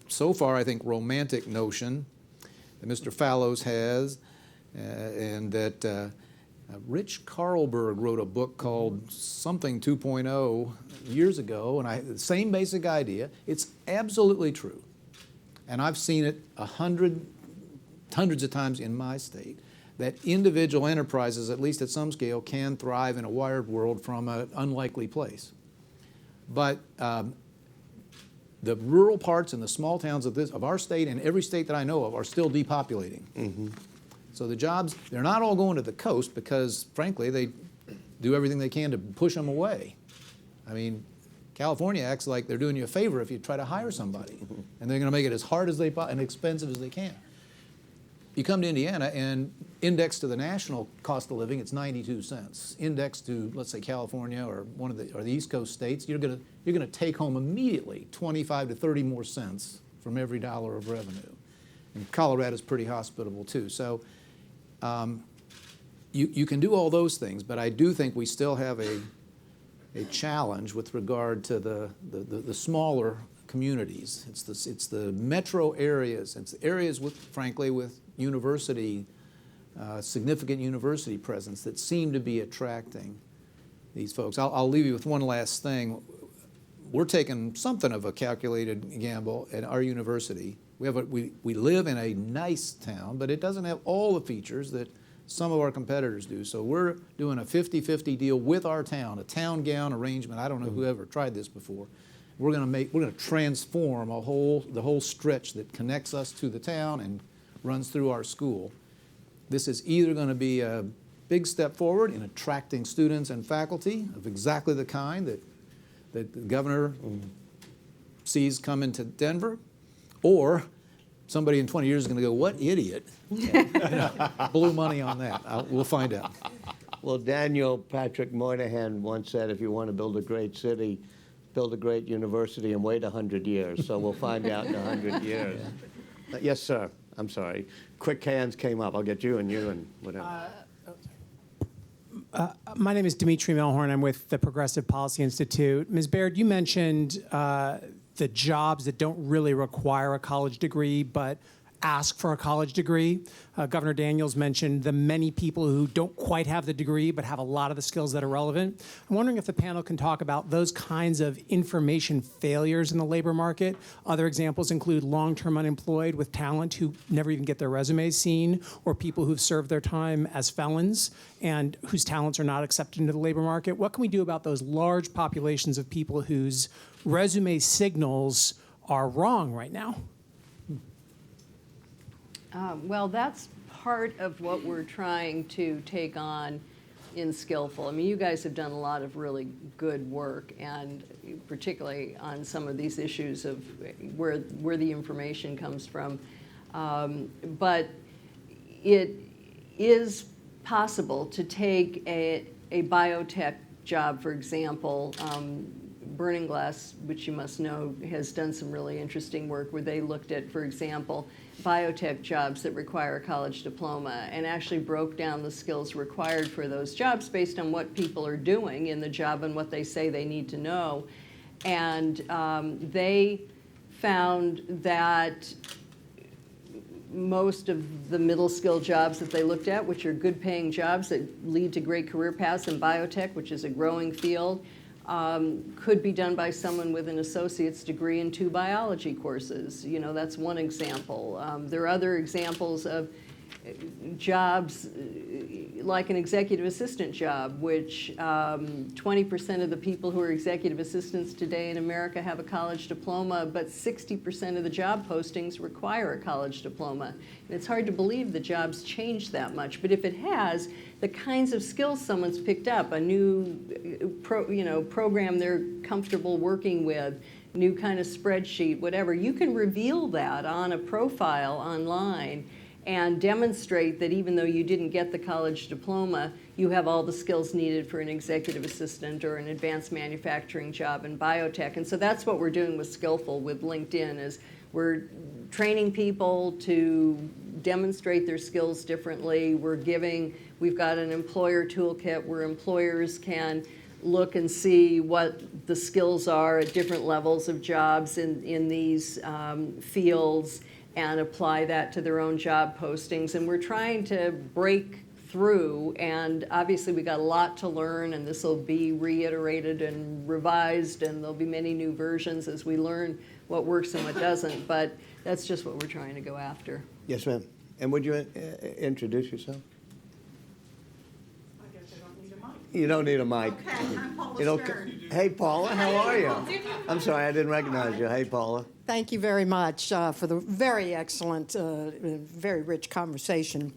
so far, I think, romantic notion that Mr. Fallows has, and that Rich Carlberg wrote a book called Something 2.0 years ago, and the same basic idea. It's absolutely true. And I've seen it hundreds of times in my state, that individual enterprises, at least at some scale, can thrive in a wired world from an unlikely place. But the rural parts and the small towns of our state and every state that I know of are still depopulating. Mm-hmm. So the jobs, they're not all going to the coast because, frankly, they do everything they can to push them away. I mean, California acts like they're doing you a favor if you try to hire somebody, and they're going to make it as hard as and expensive as they can. You come to Indiana, and indexed to the national cost of living, it's 92 cents. Indexed to, let's say, California or the East Coast states, you're going to take home immediately 25 to 30 more cents from every dollar of revenue. And Colorado's pretty hospitable too. So you can do all those things, but I do think we still have a challenge with regard to the smaller communities. It's the metro areas. It's areas frankly, with significant university presence that seem to be attracting these folks. I'll leave you with one last thing. We're taking something of a calculated gamble at our university. We live in a nice town, but it doesn't have all the features that some of our competitors do. So we're doing a 50-50 deal with our town, a town gown arrangement. I don't know who ever tried this before. We're going to transform the whole stretch that connects us to the town and runs through our school. This is either going to be a big step forward in attracting students and faculty of exactly the kind that the governor sees coming to Denver, or somebody in 20 years is going to go, what idiot blew money on that. We'll find out. Well, Daniel Patrick Moynihan once said, if you want to build a great city, build a great university and wait 100 years. So we'll find out in 100 years. Yes, sir. I'm sorry. Quick hands came up. I'll get you and whatever. My name is Dimitri Melhorn. I'm with the Progressive Policy Institute. Ms. Baird, you mentioned the jobs that don't really require a college degree but ask for a college degree. Governor Daniels mentioned the many people who don't quite have the degree but have a lot of the skills that are relevant. I'm wondering if the panel can talk about those kinds of information failures in the labor market. Other examples include long-term unemployed with talent who never even get their resumes seen, or people who've served their time as felons and whose talents are not accepted into the labor market. What can we do about those large populations of people whose resume signals are wrong right now? Well, that's part of what we're trying to take on in Skillful. I mean, you guys have done a lot of really good work, and particularly on some of these issues of where the information comes from. But it is possible to take a biotech job, for example, Burning Glass, which you must know, has done some really interesting work where they looked at, for example, biotech jobs that require a college diploma and actually broke down the skills required for those jobs based on what people are doing in the job and what they say they need to know. And they found that most of the middle skill jobs that they looked at, which are good paying jobs that lead to great career paths in biotech, which is a growing field, could be done by someone with an associate's degree in 2 biology courses. You know, that's one example. There are other examples of jobs like an executive assistant job, which 20% of the people who are executive assistants today in America have a college diploma, but 60% of the job postings require a college diploma. And it's hard to believe the jobs changed that much, but if it has, the kinds of skills someone's picked up, a new program they're comfortable working with, new kind of spreadsheet, whatever, you can reveal that on a profile online and demonstrate that even though you didn't get the college diploma, you have all the skills needed for an executive assistant or an advanced manufacturing job in biotech. And so that's what we're doing with Skillful, with LinkedIn, is we're training people to demonstrate their skills differently. We've got an employer toolkit where employers can look and see what the skills are at different levels of jobs in these fields, and apply that to their own job postings. And we're trying to break through, and obviously we got a lot to learn, and this will be reiterated and revised, and there'll be many new versions as we learn what works and what doesn't, but that's just what we're trying to go after. Yes, ma'am. And would you introduce yourself? I guess I don't need a mic. You don't need a mic. Okay, I'm Paula Stern. Hey, Paula, how are you? I'm sorry, I didn't recognize you. Hey, Paula. Thank you very much for the very excellent, very rich conversation.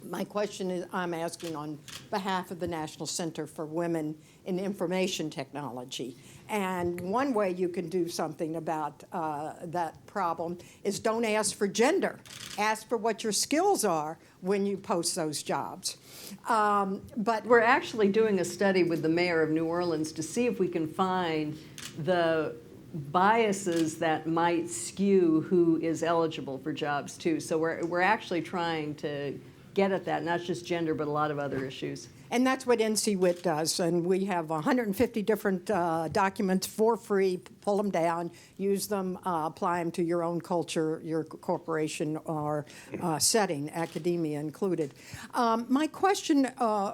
My question is, I'm asking on behalf of the National Center for Women in Information Technology. And one way you can do something about that problem is don't ask for gender. Ask for what your skills are when you post those jobs. But we're actually doing a study with the mayor of New Orleans to see if we can find the biases that might skew who is eligible for jobs too. So we're actually trying to get at that, not just gender, but a lot of other issues. And that's what NCWIT does. And we have 150 different documents for free. Pull them down, use them, apply them to your own culture, your corporation, or setting, academia included. My question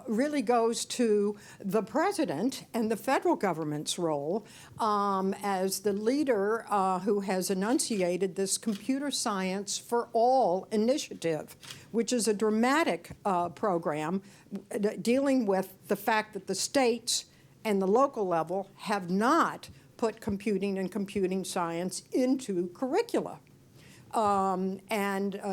really goes to the president and the federal government's role as the leader who has enunciated this Computer Science for All initiative, which is a dramatic program dealing with the fact that the states and the local level have not put computing and computing science into curricula. And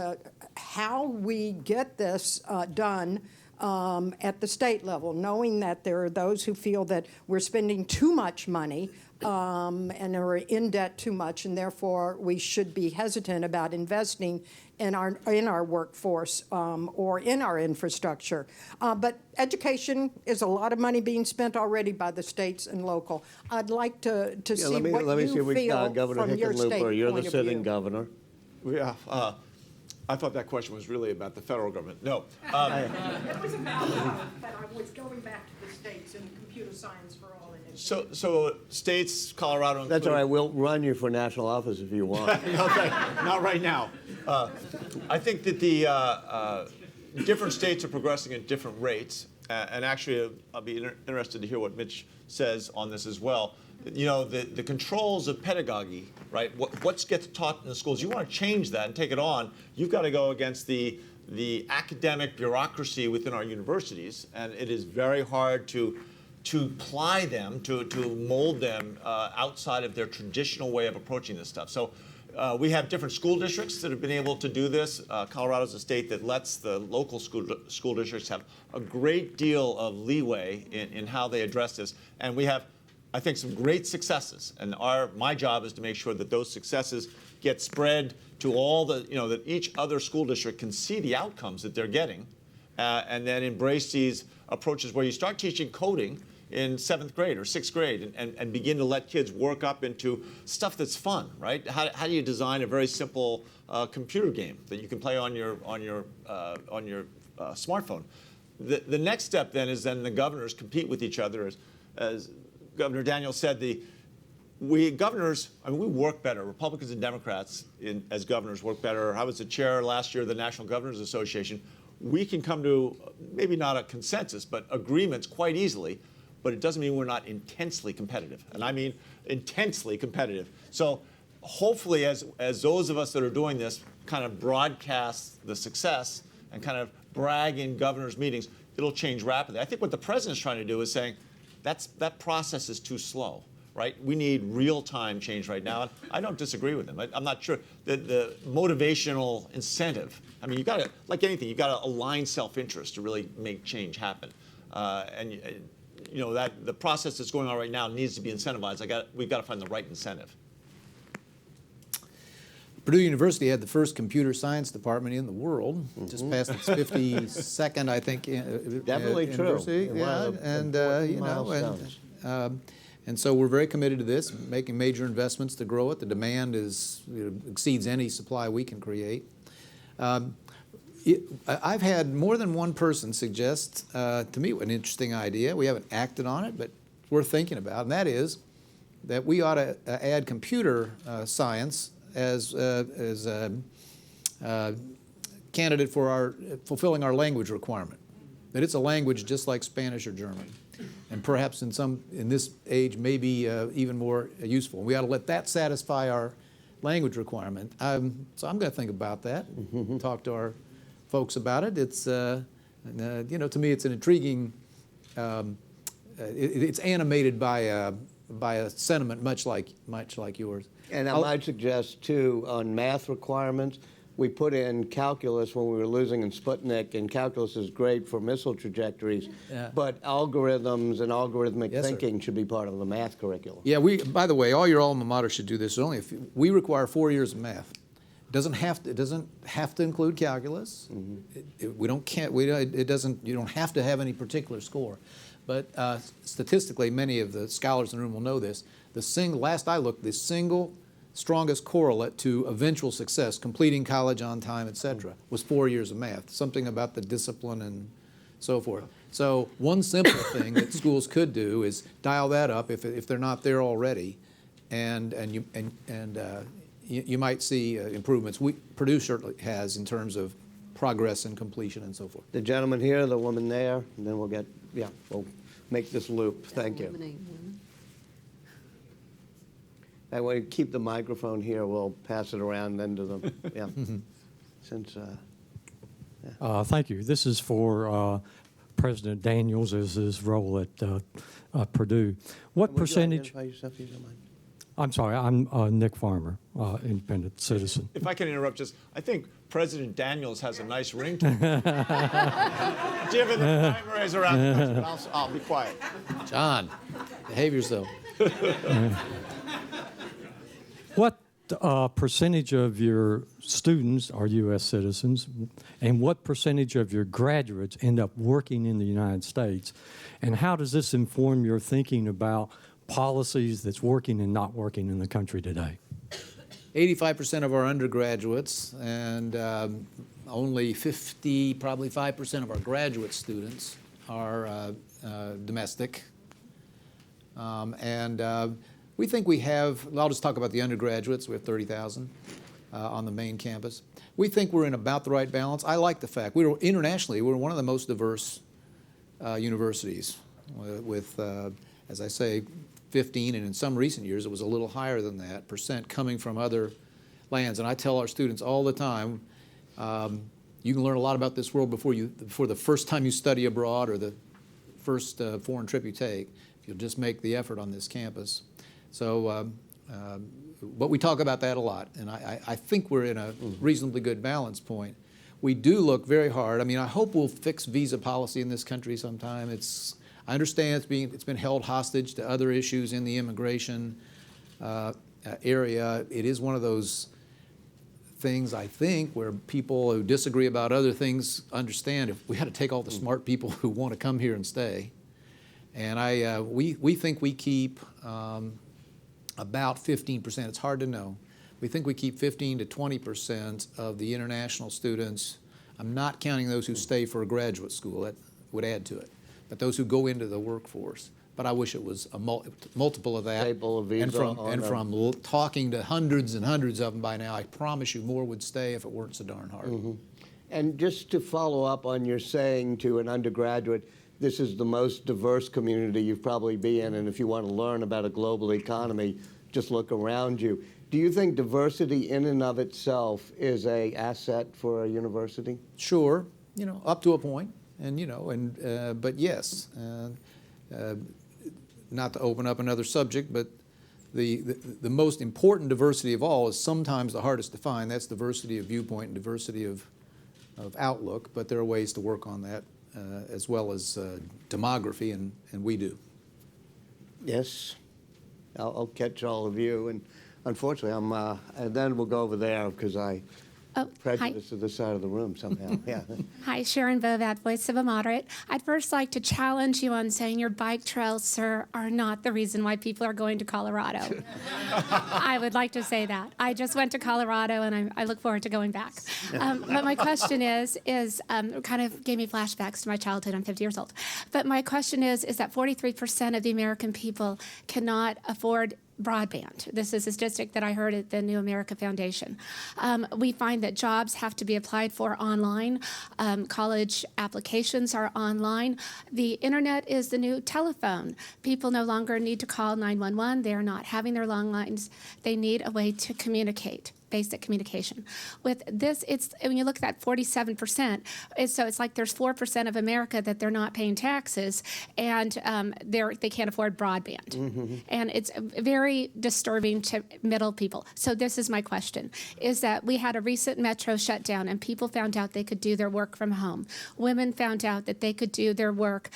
how we get this done at the state level, knowing that there are those who feel that we're spending too much money and are in debt too much, and therefore we should be hesitant about investing in our workforce or in our infrastructure. But education is a lot of money being spent already by the states and local. I'd like to see what you feel Governor from your state Hickenlooper, you're point the of sitting view. governor. Yeah, I thought that question was really about the federal government. No. It was about but I was going back to the states and computer science for all initiative. So states, Colorado. That's all right. We'll run you for national office if you want. Okay, not right now. I think that the different states are progressing at different rates, and actually I'll be interested to hear what Mitch says on this as well. You know, the controls of pedagogy, right? What gets taught in the schools? You want to change that and take it on, you've got to go against the academic bureaucracy within our universities, and it is very hard to ply them, to mold them outside of their traditional way of approaching this stuff. So we have different school districts that have been able to do this. Colorado's a state that lets the local school districts have a great deal of leeway in how they address this. And we have, I think, some great successes. And my job is to make sure that those successes get spread to all the, that each other school district can see the outcomes that they're getting and then embrace these approaches where you start teaching coding in 7th grade or 6th grade and begin to let kids work up into stuff that's fun, right? How do you design a very simple computer game that you can play on your smartphone? The next step then is then the governors compete with each other. As Governor Daniels said, we governors, I mean, we work better. Republicans and Democrats as governors work better. I was the chair last year of the National Governors Association. We can come to maybe not a consensus, but agreements quite easily. But it doesn't mean we're not intensely competitive. And I mean intensely competitive. So hopefully as those of us that are doing this kind of broadcast the success and kind of brag in governors' meetings, it'll change rapidly. I think what the president's trying to do is saying that process is too slow, right? We need real-time change right now, and I don't disagree with him. I'm not sure the motivational incentive. I mean, you got to, like anything, you got to align self-interest to really make change happen. And you know that the process that's going on right now needs to be incentivized. We've got to find the right incentive. Purdue University had the first computer science department in the world. Just passed its 52nd, I think. Definitely true. University. One Yeah, of the and important you know, milestones. and so we're very committed to this, making major investments to grow it. The demand exceeds any supply we can create. I've had more than one person suggest to me an interesting idea. We haven't acted on it, but it's worth thinking about, and that is that we ought to add computer science as a candidate for fulfilling our language requirement. That it's a language just like Spanish or German, and perhaps in this age maybe even more useful. We ought to let that satisfy our language requirement. So I'm going to think about that. Talk to our folks about it. It's you know, to me it's an intriguing. It's animated by a sentiment much like yours. And I might suggest, too, on math requirements, we put in calculus when we were losing in Sputnik, and calculus is great for missile trajectories, but algorithms and algorithmic thinking should be part of the math curriculum. Yeah, by the way, all your alma mater should do this. We require 4 years of math. It doesn't have to include calculus. You don't have to have any particular score. But statistically, many of the scholars in the room will know this. Last I looked, the single strongest correlate to eventual success, completing college on time, et cetera, was 4 years of math, something about the discipline and so forth. So one simple thing that schools could do is dial that up if they're not there already, and you might see improvements. Purdue certainly has in terms of progress and completion and so forth. The gentleman here, the woman there, and then we'll make this loop. Thank you. That way, keep the microphone here. We'll pass it around then to them. Yeah. Thank you. This is for President Daniels as his role at Purdue. What percentage? Would you identify yourself, if you don't mind? I'm sorry. I'm Nick Farmer, independent citizen. If I can interrupt, I think President Daniels has a nice ring to him. Given the primaries around the country, but I'll be quiet. John, behave yourself. What percentage of your students are U.S. citizens, and what percentage of your graduates end up working in the United States? And how does this inform your thinking about policies that's working and not working in the country today? 85% of our undergraduates and only probably 5% of our graduate students are domestic. We think we have, I'll just talk about the undergraduates. We have 30,000 on the main campus. We think we're in about the right balance. I like the fact internationally we're one of the most diverse universities with as I say, 15, and in some recent years it was a little higher than that, percent coming from other lands. And I tell our students all the time, you can learn a lot about this world before the first time you study abroad or the first foreign trip you take, if you'll just make the effort on this campus. So, but we talk about that a lot, and I think we're in a reasonably good balance point. We do look very hard. I mean, I hope we'll fix visa policy in this country sometime. I understand it's been held hostage to other issues in the immigration area. It is one of those things, I think, where people who disagree about other things understand if we had to take all the smart people who want to come here and stay, And we think we keep about 15%. It's hard to know. We think we keep 15 to 20% of the international students. I'm not counting those who stay for a graduate school. That would add to it. But those who go into the workforce. But I wish it was a multiple of that. Stable visa and from talking to hundreds and hundreds of them by now, I promise you more would stay if it weren't so darn hard. Mm-hmm. And just to follow up on your saying to an undergraduate, this is the most diverse community you've probably been in, and if you want to learn about a global economy, just look around you. Do you think diversity in and of itself is an asset for a university? Sure, up to a point, and but yes. Not to open up another subject, but the most important diversity of all is sometimes the hardest to find. That's diversity of viewpoint and diversity of outlook, but there are ways to work on that as well as demography, and we do. Yes, I'll catch all of you, and unfortunately, and then we'll go over there because prejudice to this side of the room somehow. Yeah. Hi, Sharon Bovat, Voice of a Moderate. I'd first like to challenge you on saying your bike trails, sir, are not the reason why people are going to Colorado. I would like to say that. I just went to Colorado, and I look forward to going back. But my question is kind of gave me flashbacks to my childhood. I'm 50 years old. But my question is that 43% of the American people cannot afford broadband. This is a statistic that I heard at the New America Foundation. We find that jobs have to be applied for online. College applications are online. The internet is the new telephone. People no longer need to call 911. They're not having their long lines. They need a way to communicate. Basic communication. With this, when you look at that 47%, so it's like there's 4% of America that they're not paying taxes, and they can't afford broadband. Mm-hmm. And it's very disturbing to middle people. So this is my question, is that we had a recent metro shutdown, and people found out they could do their work from home. Women found out that they could do their work,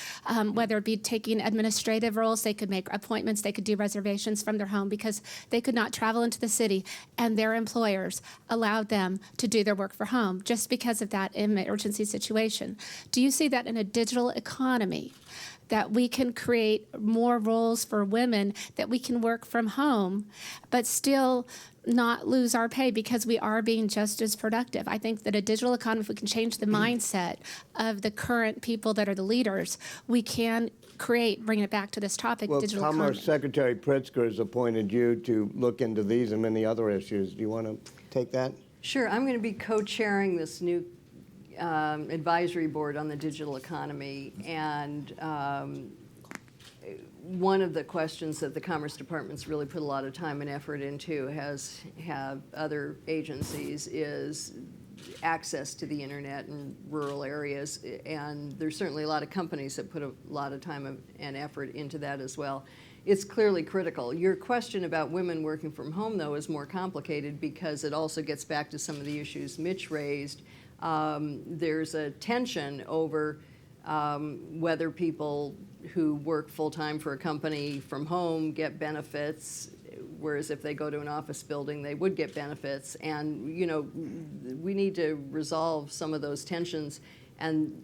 whether it be taking administrative roles, they could make appointments, they could do reservations from their home because they could not travel into the city, and their employers allowed them to do their work from home just because of that emergency situation. Do you see that in a digital economy, that we can create more roles for women, that we can work from home, but still not lose our pay because we are being just as productive? I think that a digital economy, if we can change the mindset of the current people that are the leaders, we can bring it back to this topic, digital economy. Commerce Secretary Pritzker has appointed you to look into these and many other issues. Do you want to take that? Sure. I'm going to be co-chairing this new advisory board on the digital economy, and one of the questions that the Commerce Department's really put a lot of time and effort into have other agencies is access to the internet in rural areas, and there's certainly a lot of companies that put a lot of time and effort into that as well. It's clearly critical. Your question about women working from home, though, is more complicated because it also gets back to some of the issues Mitch raised. There's a tension over whether people who work full-time for a company from home get benefits, whereas if they go to an office building, they would get benefits. And, we need to resolve some of those tensions. And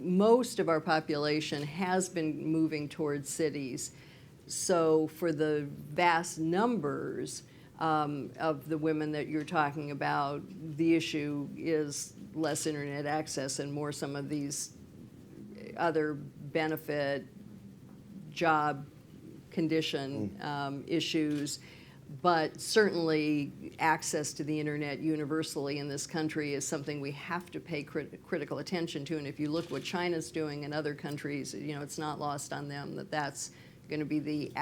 most of our population has been moving towards cities. So for the vast numbers of the women that you're talking about, the issue is less internet access and more some of these other benefit, job condition issues. But certainly access to the internet universally in this country is something we have to pay critical attention to. And if you look what China's doing in other countries, it's not lost on them that that's going to be the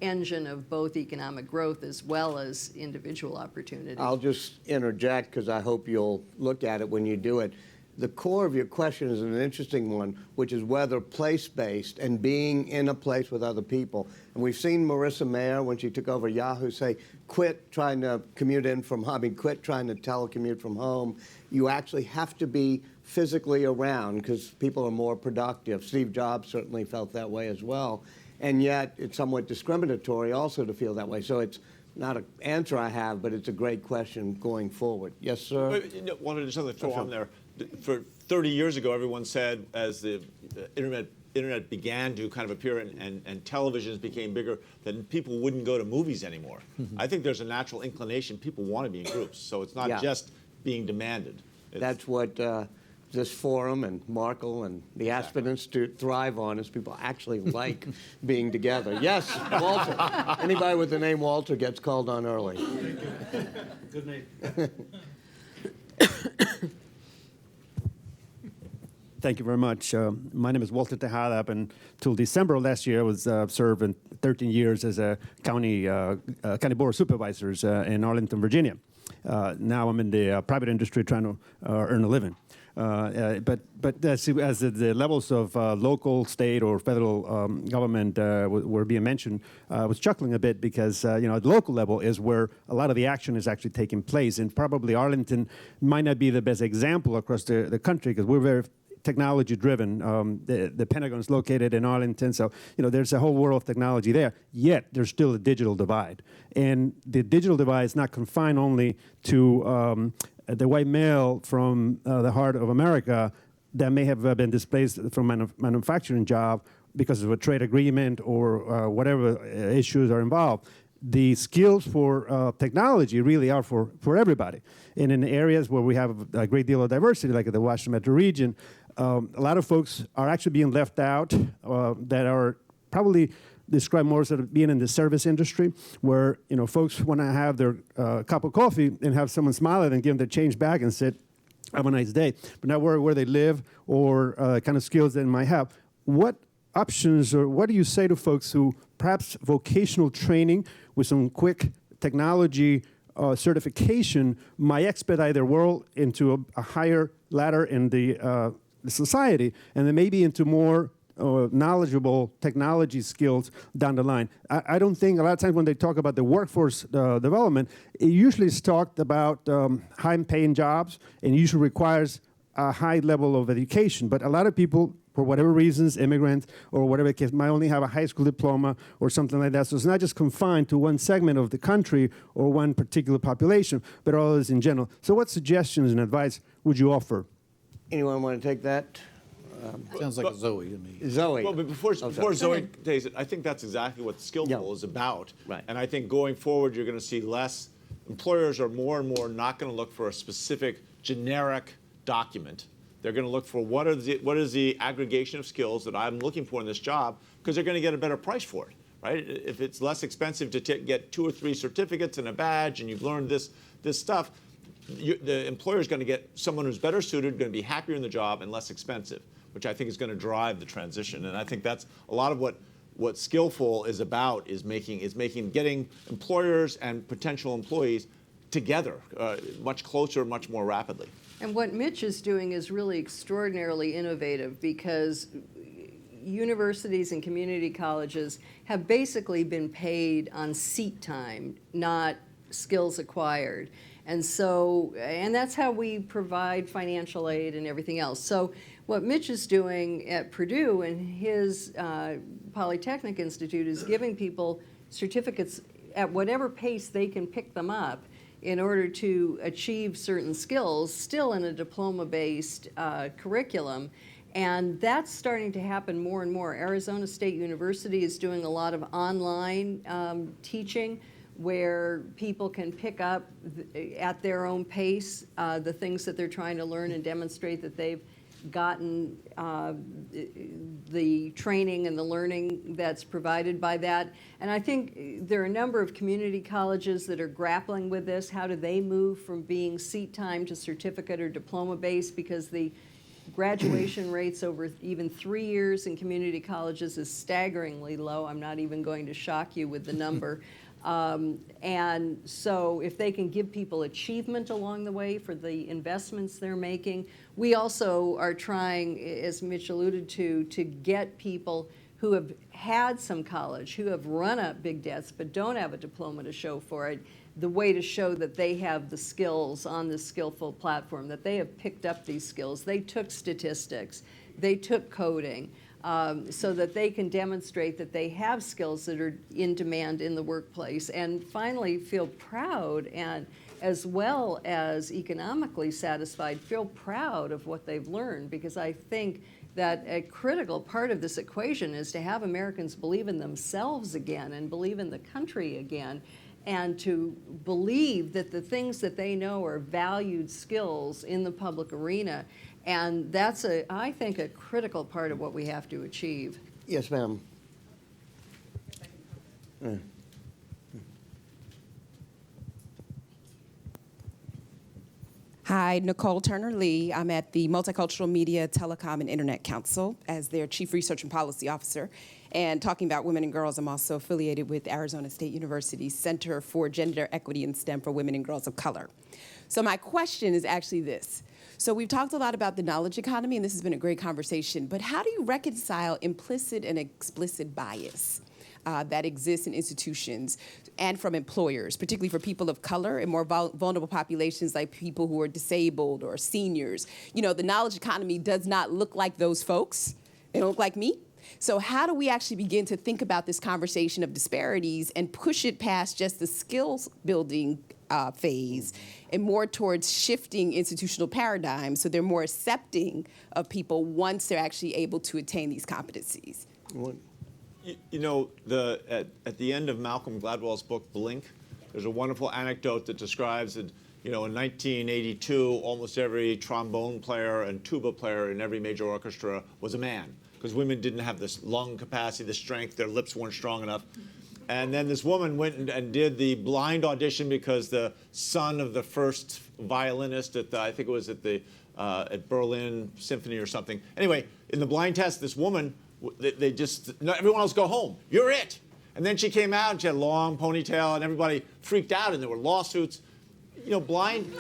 engine of both economic growth as well as individual opportunity. I'll just interject because I hope you'll look at it when you do it. The core of your question is an interesting one, which is whether place-based and being in a place with other people. And we've seen Marissa Mayer, when she took over Yahoo, say, quit trying to commute in from home, quit trying to telecommute from home. You actually have to be physically around because people are more productive. Steve Jobs certainly felt that way as well. And yet it's somewhat discriminatory also to feel that way. So it's not an answer I have, but it's a great question going forward. Yes, sir? Wanted to just throw on there. For 30 years ago, everyone said as the internet internet began to kind of appear and televisions became bigger, then people wouldn't go to movies anymore. I think there's a natural inclination. People want to be in groups, so it's not just being demanded. That's what this forum and Markle and the Aspen Institute thrive on, is people actually like being together. Yes, Walter. Anybody with the name Walter gets called on early. Good name. Thank you very much. My name is Walter Tejada. Up until December of last year, I was serving 13 years as a county board of supervisors in Arlington, Virginia. Now I'm in the private industry trying to earn a living. But as the levels of local, state, or federal government were being mentioned, I was chuckling a bit because at the local level is where a lot of the action is actually taking place, and probably Arlington might not be the best example across the country because we're very technology-driven. The Pentagon is located in Arlington, so there's a whole world of technology there. Yet there's still a digital divide, and the digital divide is not confined only to the white male from the heart of America that may have been displaced from a manufacturing job because of a trade agreement or whatever issues are involved. The skills for technology really are for everybody. And in areas where we have a great deal of diversity, like in the Washington Metro region, a lot of folks are actually being left out that are probably described more as being in the service industry, where folks want to have their cup of coffee and have someone smile at them and give them their change back and say, "Have a nice day," but not worry where they live or kind of skills they might have. What options, or what do you say to folks who perhaps vocational training with some quick technology certification might expedite their world into a higher ladder in the society, and then maybe into more knowledgeable technology skills down the line? I don't think a lot of times when they talk about the workforce development, it usually is talked about high-paying jobs, and usually requires a high level of education. But a lot of people, for whatever reasons, immigrants or whatever case, might only have a high school diploma or something like that. So it's not just confined to one segment of the country or one particular population, but others in general. So what suggestions and advice would you offer? Anyone want to take that? Sounds like a Zoe to me. Zoe. Well, but before Zoe takes it, I think that's exactly what Skillful is about. Right. And I think going forward, you're going to see less. Employers are more and more not going to look for a specific generic document. They're going to look for what is the aggregation of skills that I'm looking for in this job, because they're going to get a better price for it, right? If it's less expensive to get 2 or 3 certificates and a badge, and you've learned this stuff, the employer is going to get someone who's better suited, going to be happier in the job, and less expensive, which I think is going to drive the transition. And I think that's a lot of what Skillful is about, is getting employers and potential employees together much closer, much more rapidly. And what Mitch is doing is really extraordinarily innovative, because universities and community colleges have basically been paid on seat time, not skills acquired. And that's how we provide financial aid and everything else. So what Mitch is doing at Purdue and his Polytechnic Institute is giving people certificates at whatever pace they can pick them up in order to achieve certain skills, still in a diploma-based curriculum. And that's starting to happen more and more. Arizona State University is doing a lot of online teaching, where people can pick up at their own pace the things that they're trying to learn and demonstrate that they've gotten the training and the learning that's provided by that. And I think there are a number of community colleges that are grappling with this. How do they move from being seat time to certificate or diploma based? Because the graduation rates over even 3 years in community colleges is staggeringly low. I'm not even going to shock you with the number. And so if they can give people achievement along the way for the investments they're making. We also are trying, as Mitch alluded to get people who have had some college, who have run up big debts but don't have a diploma to show for it, the way to show that they have the skills on this Skillful platform, that they have picked up these skills. They took statistics, they took coding, so that they can demonstrate that they have skills that are in demand in the workplace, and finally feel proud, and as well as economically satisfied, feel proud of what they've learned, because I think that a critical part of this equation is to have Americans believe in themselves again and believe in the country again, and to believe that the things that they know are valued skills in the public arena. And that's, I think, a critical part of what we have to achieve. Yes, ma'am. Hi, Nicole Turner-Lee. I'm at the Multicultural Media, Telecom, and Internet Council as their Chief Research and Policy Officer. And talking about women and girls, I'm also affiliated with Arizona State University's Center for Gender Equity and STEM for Women and Girls of Color. So my question is actually this. So we've talked a lot about the knowledge economy, and this has been a great conversation, but how do you reconcile implicit and explicit bias that exists in institutions and from employers, particularly for people of color and more vulnerable populations like people who are disabled or seniors? You know, the knowledge economy does not look like those folks. They don't look like me. So how do we actually begin to think about this conversation of disparities and push it past just the skills building phase and more towards shifting institutional paradigms so they're more accepting of people once they're actually able to attain these competencies? You know, at the end of Malcolm Gladwell's book, Blink, there's a wonderful anecdote that describes that, you know, in 1982, almost every trombone player and tuba player in every major orchestra was a man, because women didn't have this lung capacity, the strength, their lips weren't strong enough. And then this woman went and did the blind audition because the son of the first violinist at I think it was at Berlin Symphony or something. Anyway, in the blind test, this woman, they just, everyone else go home. You're it. And then she came out and she had a long ponytail and everybody freaked out and there were lawsuits. You know, blind,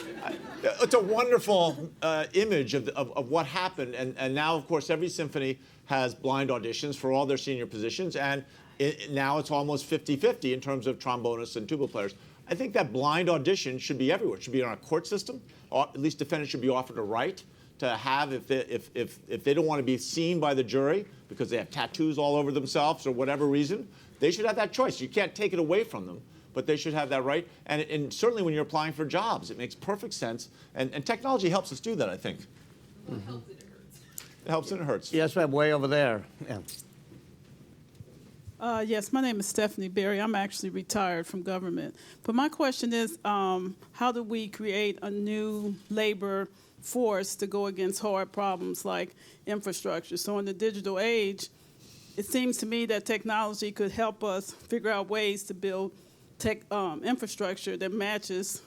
it's a wonderful image of what happened. And now, of course, every symphony has blind auditions for all their senior positions. And now it's almost 50-50 in terms of trombonists and tuba players. I think that blind audition should be everywhere. It should be in our court system. Or at least defendants should be offered a right to have, if they don't want to be seen by the jury because they have tattoos all over themselves or whatever reason, they should have that choice. You can't take it away from them, but they should have that right. And certainly when you're applying for jobs, it makes perfect sense. And technology helps us do that, I think. Well, it helps and it hurts. It helps and it hurts. Yes, ma'am, way over there. Yeah. Yes, my name is Stephanie Berry. I'm actually retired from government. But my question is, how do we create a new labor force to go against hard problems like infrastructure? So in the digital age, it seems to me that technology could help us figure out ways to build infrastructure that matches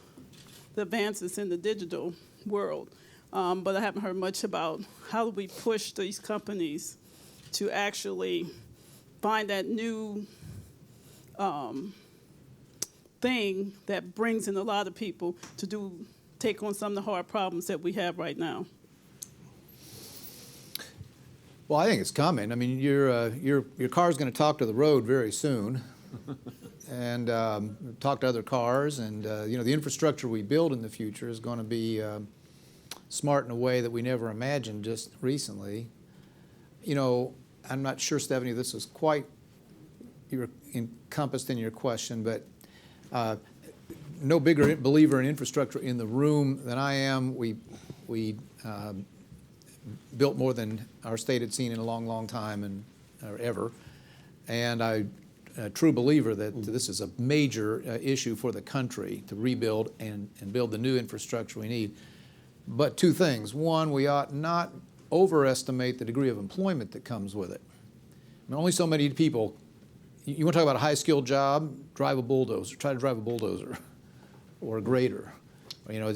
the advances in the digital world. But I haven't heard much about how do we push these companies to actually find that new thing that brings in a lot of people to take on some of the hard problems that we have right now. Well, I think it's coming. I mean, your car's going to talk to the road very soon, and talk to other cars, and you know, the infrastructure we build in the future is going to be smart in a way that we never imagined just recently. You know, I'm not sure, Stephanie, this is quite encompassed in your question, but no bigger believer in infrastructure in the room than I am. We built more than our state had seen in a long, long time or ever. And I'm a true believer that this is a major issue for the country to rebuild and build the new infrastructure we need. But two things. One, we ought not overestimate the degree of employment that comes with it. I mean, only so many people, you want to talk about a high-skilled job, drive a bulldozer, try to drive a bulldozer or a grader. You know,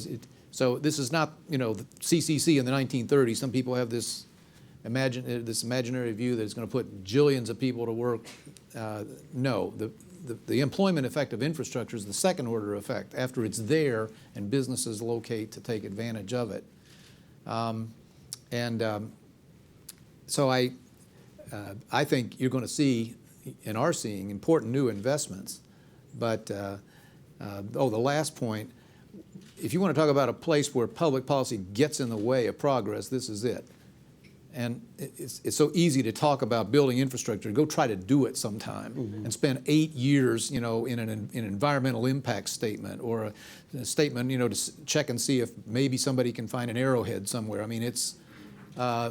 so this is not, you know, the CCC in the 1930s. Some people have this imaginary view that it's going to put jillions of people to work. No, the employment effect of infrastructure is the second order effect after it's there and businesses locate to take advantage of it. So I think you're going to see and are seeing important new investments. But the last point, if you want to talk about a place where public policy gets in the way of progress, this is it. And it's so easy to talk about building infrastructure. Go try to do it sometime and spend 8 years, you know, in an environmental impact statement or a statement, you know, to check and see if maybe somebody can find an arrowhead somewhere. I mean,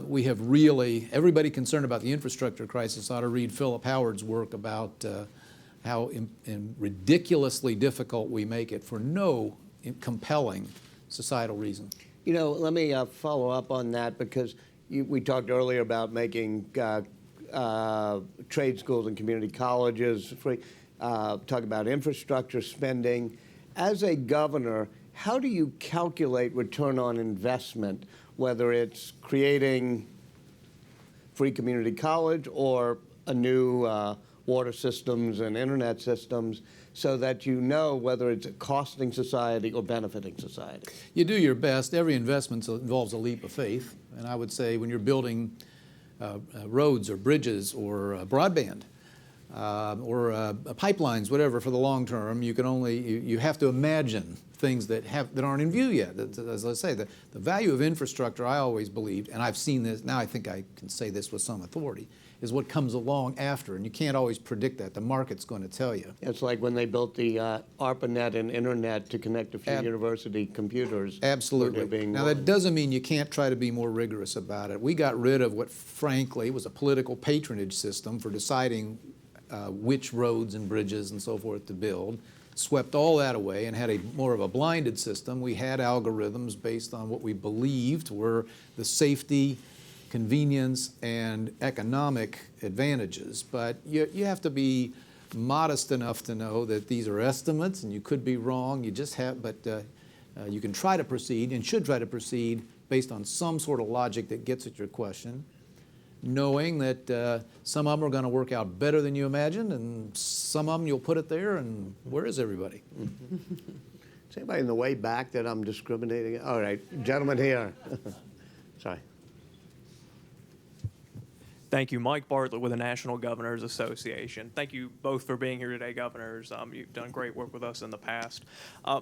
We have really, everybody concerned about the infrastructure crisis ought to read Philip Howard's work about how ridiculously difficult we make it for no compelling societal reason. You know, let me follow up on that because we talked earlier about making trade schools and community colleges free, talk about infrastructure spending. As a governor, how do you calculate return on investment, whether it's creating free community college or a new water systems and internet systems, so that you know whether it's costing society or benefiting society? You do your best. Every investment involves a leap of faith. And I would say when you're building roads or bridges or broadband or pipelines, whatever, for the long term, you can only, you have to imagine things that aren't in view yet. As I say, the value of infrastructure, I always believed, and I've seen this, now I think I can say this with some authority, is what comes along after, and you can't always predict that. The market's going to tell you. It's like when they built the ARPANET and internet to connect a few university computers. Absolutely. Now, that doesn't mean you can't try to be more rigorous about it. We got rid of what, frankly, was a political patronage system for deciding which roads and bridges and so forth to build, swept all that away and had more of a blinded system. We had algorithms based on what we believed were the safety, convenience, and economic advantages. But you have to be modest enough to know that these are estimates and you could be wrong. You just have, but you can try to proceed and should try to proceed based on some sort of logic that gets at your question, knowing that some of them are going to work out better than you imagined, and some of them you'll put it there, and where is everybody? Is anybody in the way back that I'm discriminating? All right, gentleman here. Sorry. Thank you. Mike Bartlett with the National Governors Association. Thank you both for being here today, governors. You've done great work with us in the past.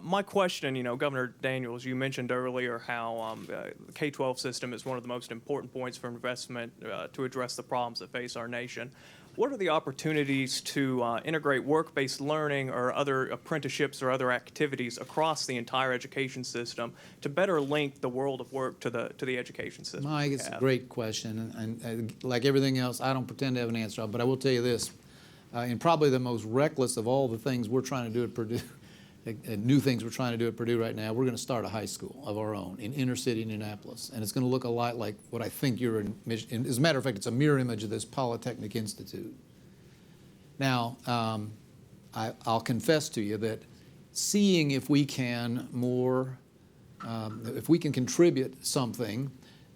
My question, Governor Daniels, you mentioned earlier how the K-12 system is one of the most important points for investment to address the problems that face our nation. What are the opportunities to integrate work-based learning or other apprenticeships or other activities across the entire education system to better link the world of work to the education system? Mike, it's a great question, and like everything else, I don't pretend to have an answer, but I will tell you this. And probably the most reckless of all the things we're trying to do at Purdue, new things we're trying to do at Purdue right now, we're going to start a high school of our own in inner city Indianapolis. And it's going to look a lot like what I think you're in. As a matter of fact, it's a mirror image of this Polytechnic Institute. Now, I'll confess to you that seeing if we can if we can contribute something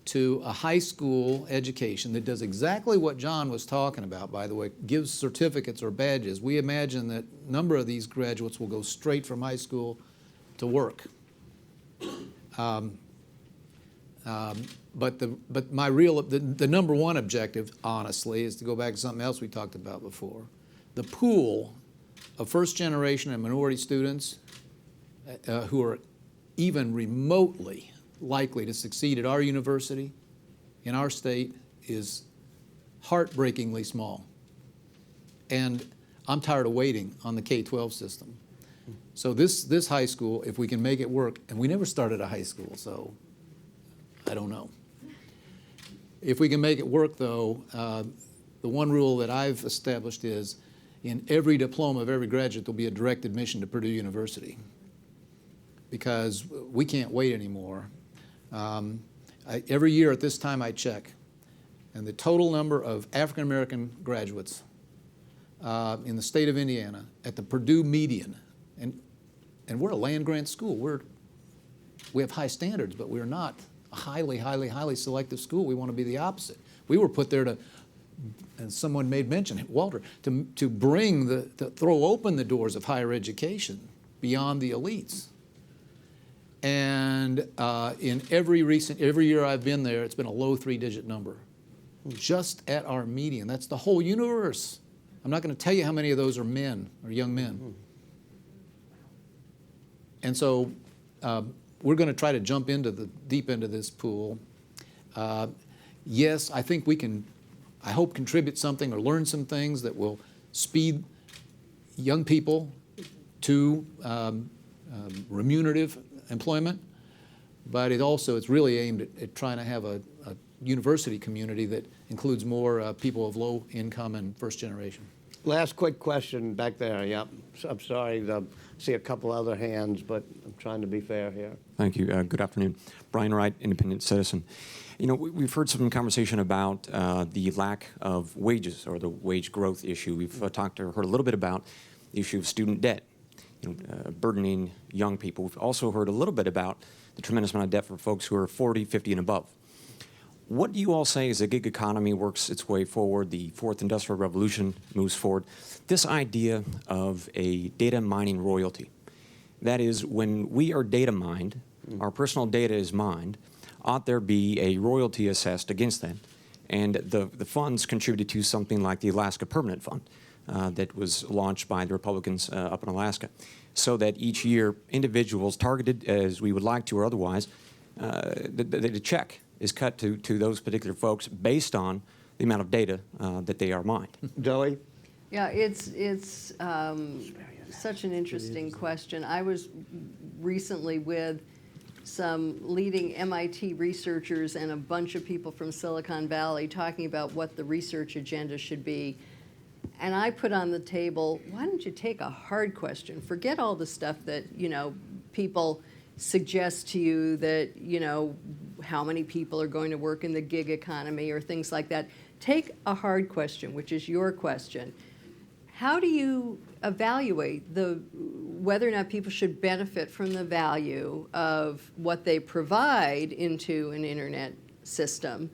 to a high school education that does exactly what John was talking about, by the way, gives certificates or badges. We imagine that a number of these graduates will go straight from high school to work. But the number one objective, honestly, is to go back to something else we talked about before. The pool of first generation and minority students who are even remotely likely to succeed at our university, in our state, is heartbreakingly small. And I'm tired of waiting on the K-12 system. So this high school, if we can make it work, and we never started a high school, so I don't know. If we can make it work, though, the one rule that I've established is in every diploma of every graduate, there'll be a direct admission to Purdue University, because we can't wait anymore. Every year at this time I check, and the total number of African American graduates in the state of Indiana at the Purdue median, and we're a land-grant school. We have high standards, but we're not a highly selective school. We want to be the opposite. We were put there to, and someone made mention, Walter, to bring to throw open the doors of higher education beyond the elites. And in every year I've been there, it's been a low three-digit number, just at our median. That's the whole universe. I'm not going to tell you how many of those are men or young men. And so we're going to try to jump into the deep end of this pool. Yes, I think we can, I hope, contribute something or learn some things that will speed young people to remunerative employment. but it's really aimed at trying to have a university community that includes more people of low income and first generation. Last quick question back there. Yep. I'm sorry. I see a couple other hands, but I'm trying to be fair here. Thank you. Good afternoon. Brian Wright, independent citizen. You know, we've heard some conversation about the lack of wages or the wage growth issue. We've heard a little bit about the issue of student debt, burdening young people. We've also heard a little bit about the tremendous amount of debt for folks who are 40, 50, and above. What do you all say as the gig economy works its way forward, the fourth industrial revolution moves forward, this idea of a data mining royalty? That is, when we are data mined, our personal data is mined, ought there be a royalty assessed against that? And the funds contributed to something like the Alaska Permanent Fund that was launched by the Republicans up in Alaska, so that each year individuals targeted as we would like to or otherwise, the check is cut to those particular folks based on the amount of data that they are mined. Joey? Yeah, it's such an interesting question. I was recently with some leading MIT researchers and a bunch of people from Silicon Valley talking about what the research agenda should be. And I put on the table, why don't you take a hard question? Forget all the stuff that, people suggest to you that, how many people are going to work in the gig economy or things like that. Take a hard question, which is your question. How do you evaluate whether or not people should benefit from the value of what they provide into an internet system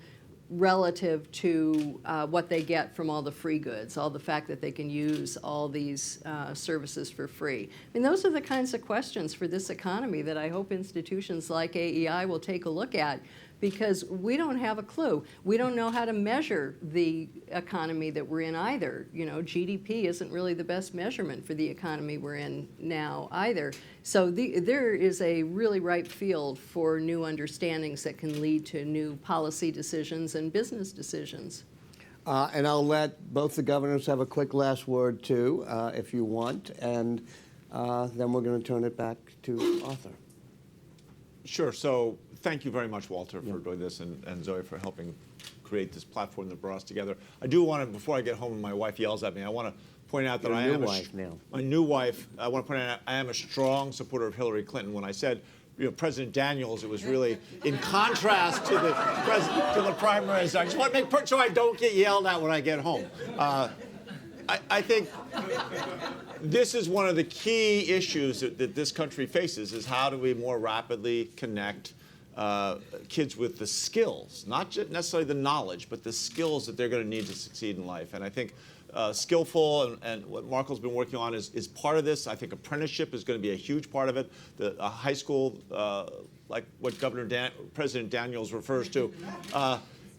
relative to what they get from all the free goods, all the fact that they can use all these services for free? I mean, those are the kinds of questions for this economy that I hope institutions like AEI will take a look at, because we don't have a clue. We don't know how to measure the economy that we're in either. GDP isn't really the best measurement for the economy we're in now either. So there is a really ripe field for new understandings that can lead to new policy decisions and business decisions. And I'll let both the governors have a quick last word too, if you want, and then we're going to turn it back to Arthur. Sure. So thank you very much, Walter, for doing this, and Zoe for helping create this platform that brought us together. I do want to, before I get home and my wife yells at me, I want to point out that my new wife, I want to point out I am a strong supporter of Hillary Clinton. When I said, President Daniels, it was really in contrast to the primaries. I just want to make sure I don't get yelled at when I get home. I think this is one of the key issues that this country faces, is how do we more rapidly connect kids with the skills, not just necessarily the knowledge, but the skills that they're going to need to succeed in life. And I think skillful and what Markle's been working on is part of this. I think apprenticeship is going to be a huge part of it. A high school, like what President Daniels refers to,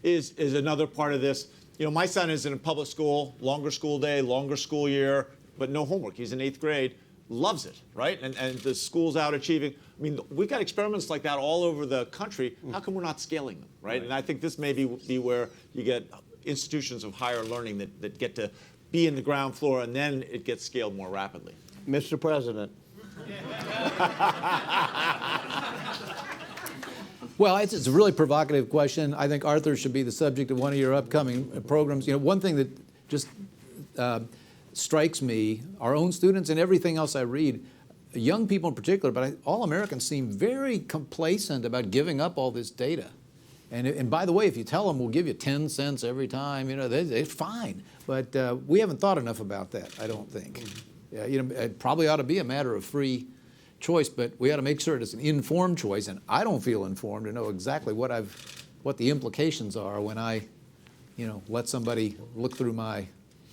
is another part of this. My son is in a public school, longer school day, longer school year, but no homework. He's in 8th grade. Loves it, right? And the school's out achieving. I mean, we've got experiments like that all over the country. How come we're not scaling them, right? And I think this may be where you get institutions of higher learning that get to be in the ground floor, and then it gets scaled more rapidly. Mr. President. Well, it's a really provocative question. I think Arthur should be the subject of one of your upcoming programs. One thing that just strikes me, our own students and everything else I read, young people in particular, but all Americans seem very complacent about giving up all this data. And by the way, if you tell them we'll give you 10 cents every time, it's fine. But we haven't thought enough about that, I don't think. It probably ought to be a matter of free choice, but we ought to make sure it's an informed choice. And I don't feel informed to know exactly what the implications are when I, let somebody look through my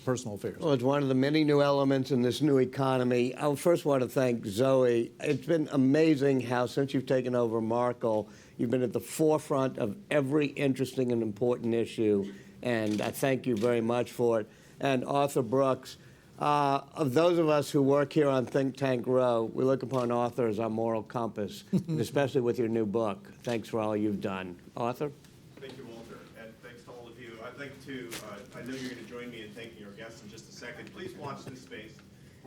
personal affairs. Well, it's one of the many new elements in this new economy. I first want to thank Zoe. It's been amazing how, since you've taken over Markle, you've been at the forefront of every interesting and important issue, and I thank you very much for it. And Arthur Brooks, of those of us who work here on Think Tank Row, we look upon Arthur as our moral compass, and especially with your new book. Thanks for all you've done. Arthur? Thank you, Walter, and thanks to all of you. I'd like to, I know you're going to join me in thanking our guests in just a second. Please watch this space.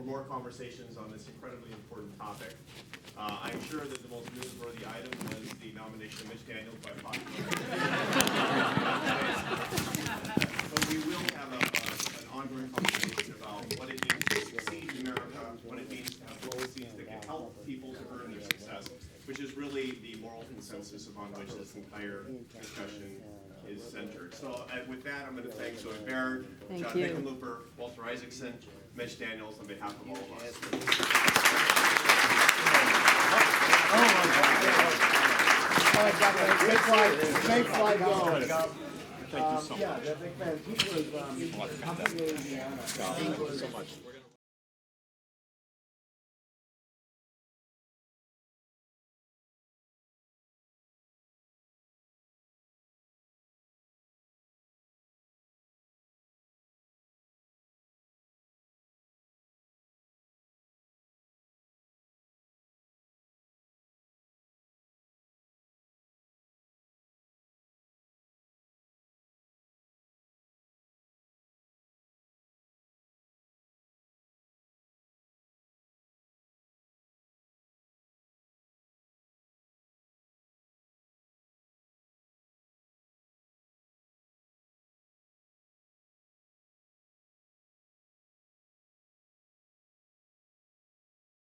for more conversations on this incredibly important topic. I'm sure that the most newsworthy item was the nomination of Mitch Daniels by popular. But we will have an ongoing conversation about what it means to succeed in America, what it means to have policies that can help people to earn their success, which is really the moral consensus upon which this entire discussion is centered. So with that, I'm going to thank Baird, John Hickenlooper, Walter Isaacson, Mitch Daniels on behalf of all of us. Safe flight going. Thank you so much. Yeah, the big fan. He was, Thank you so much.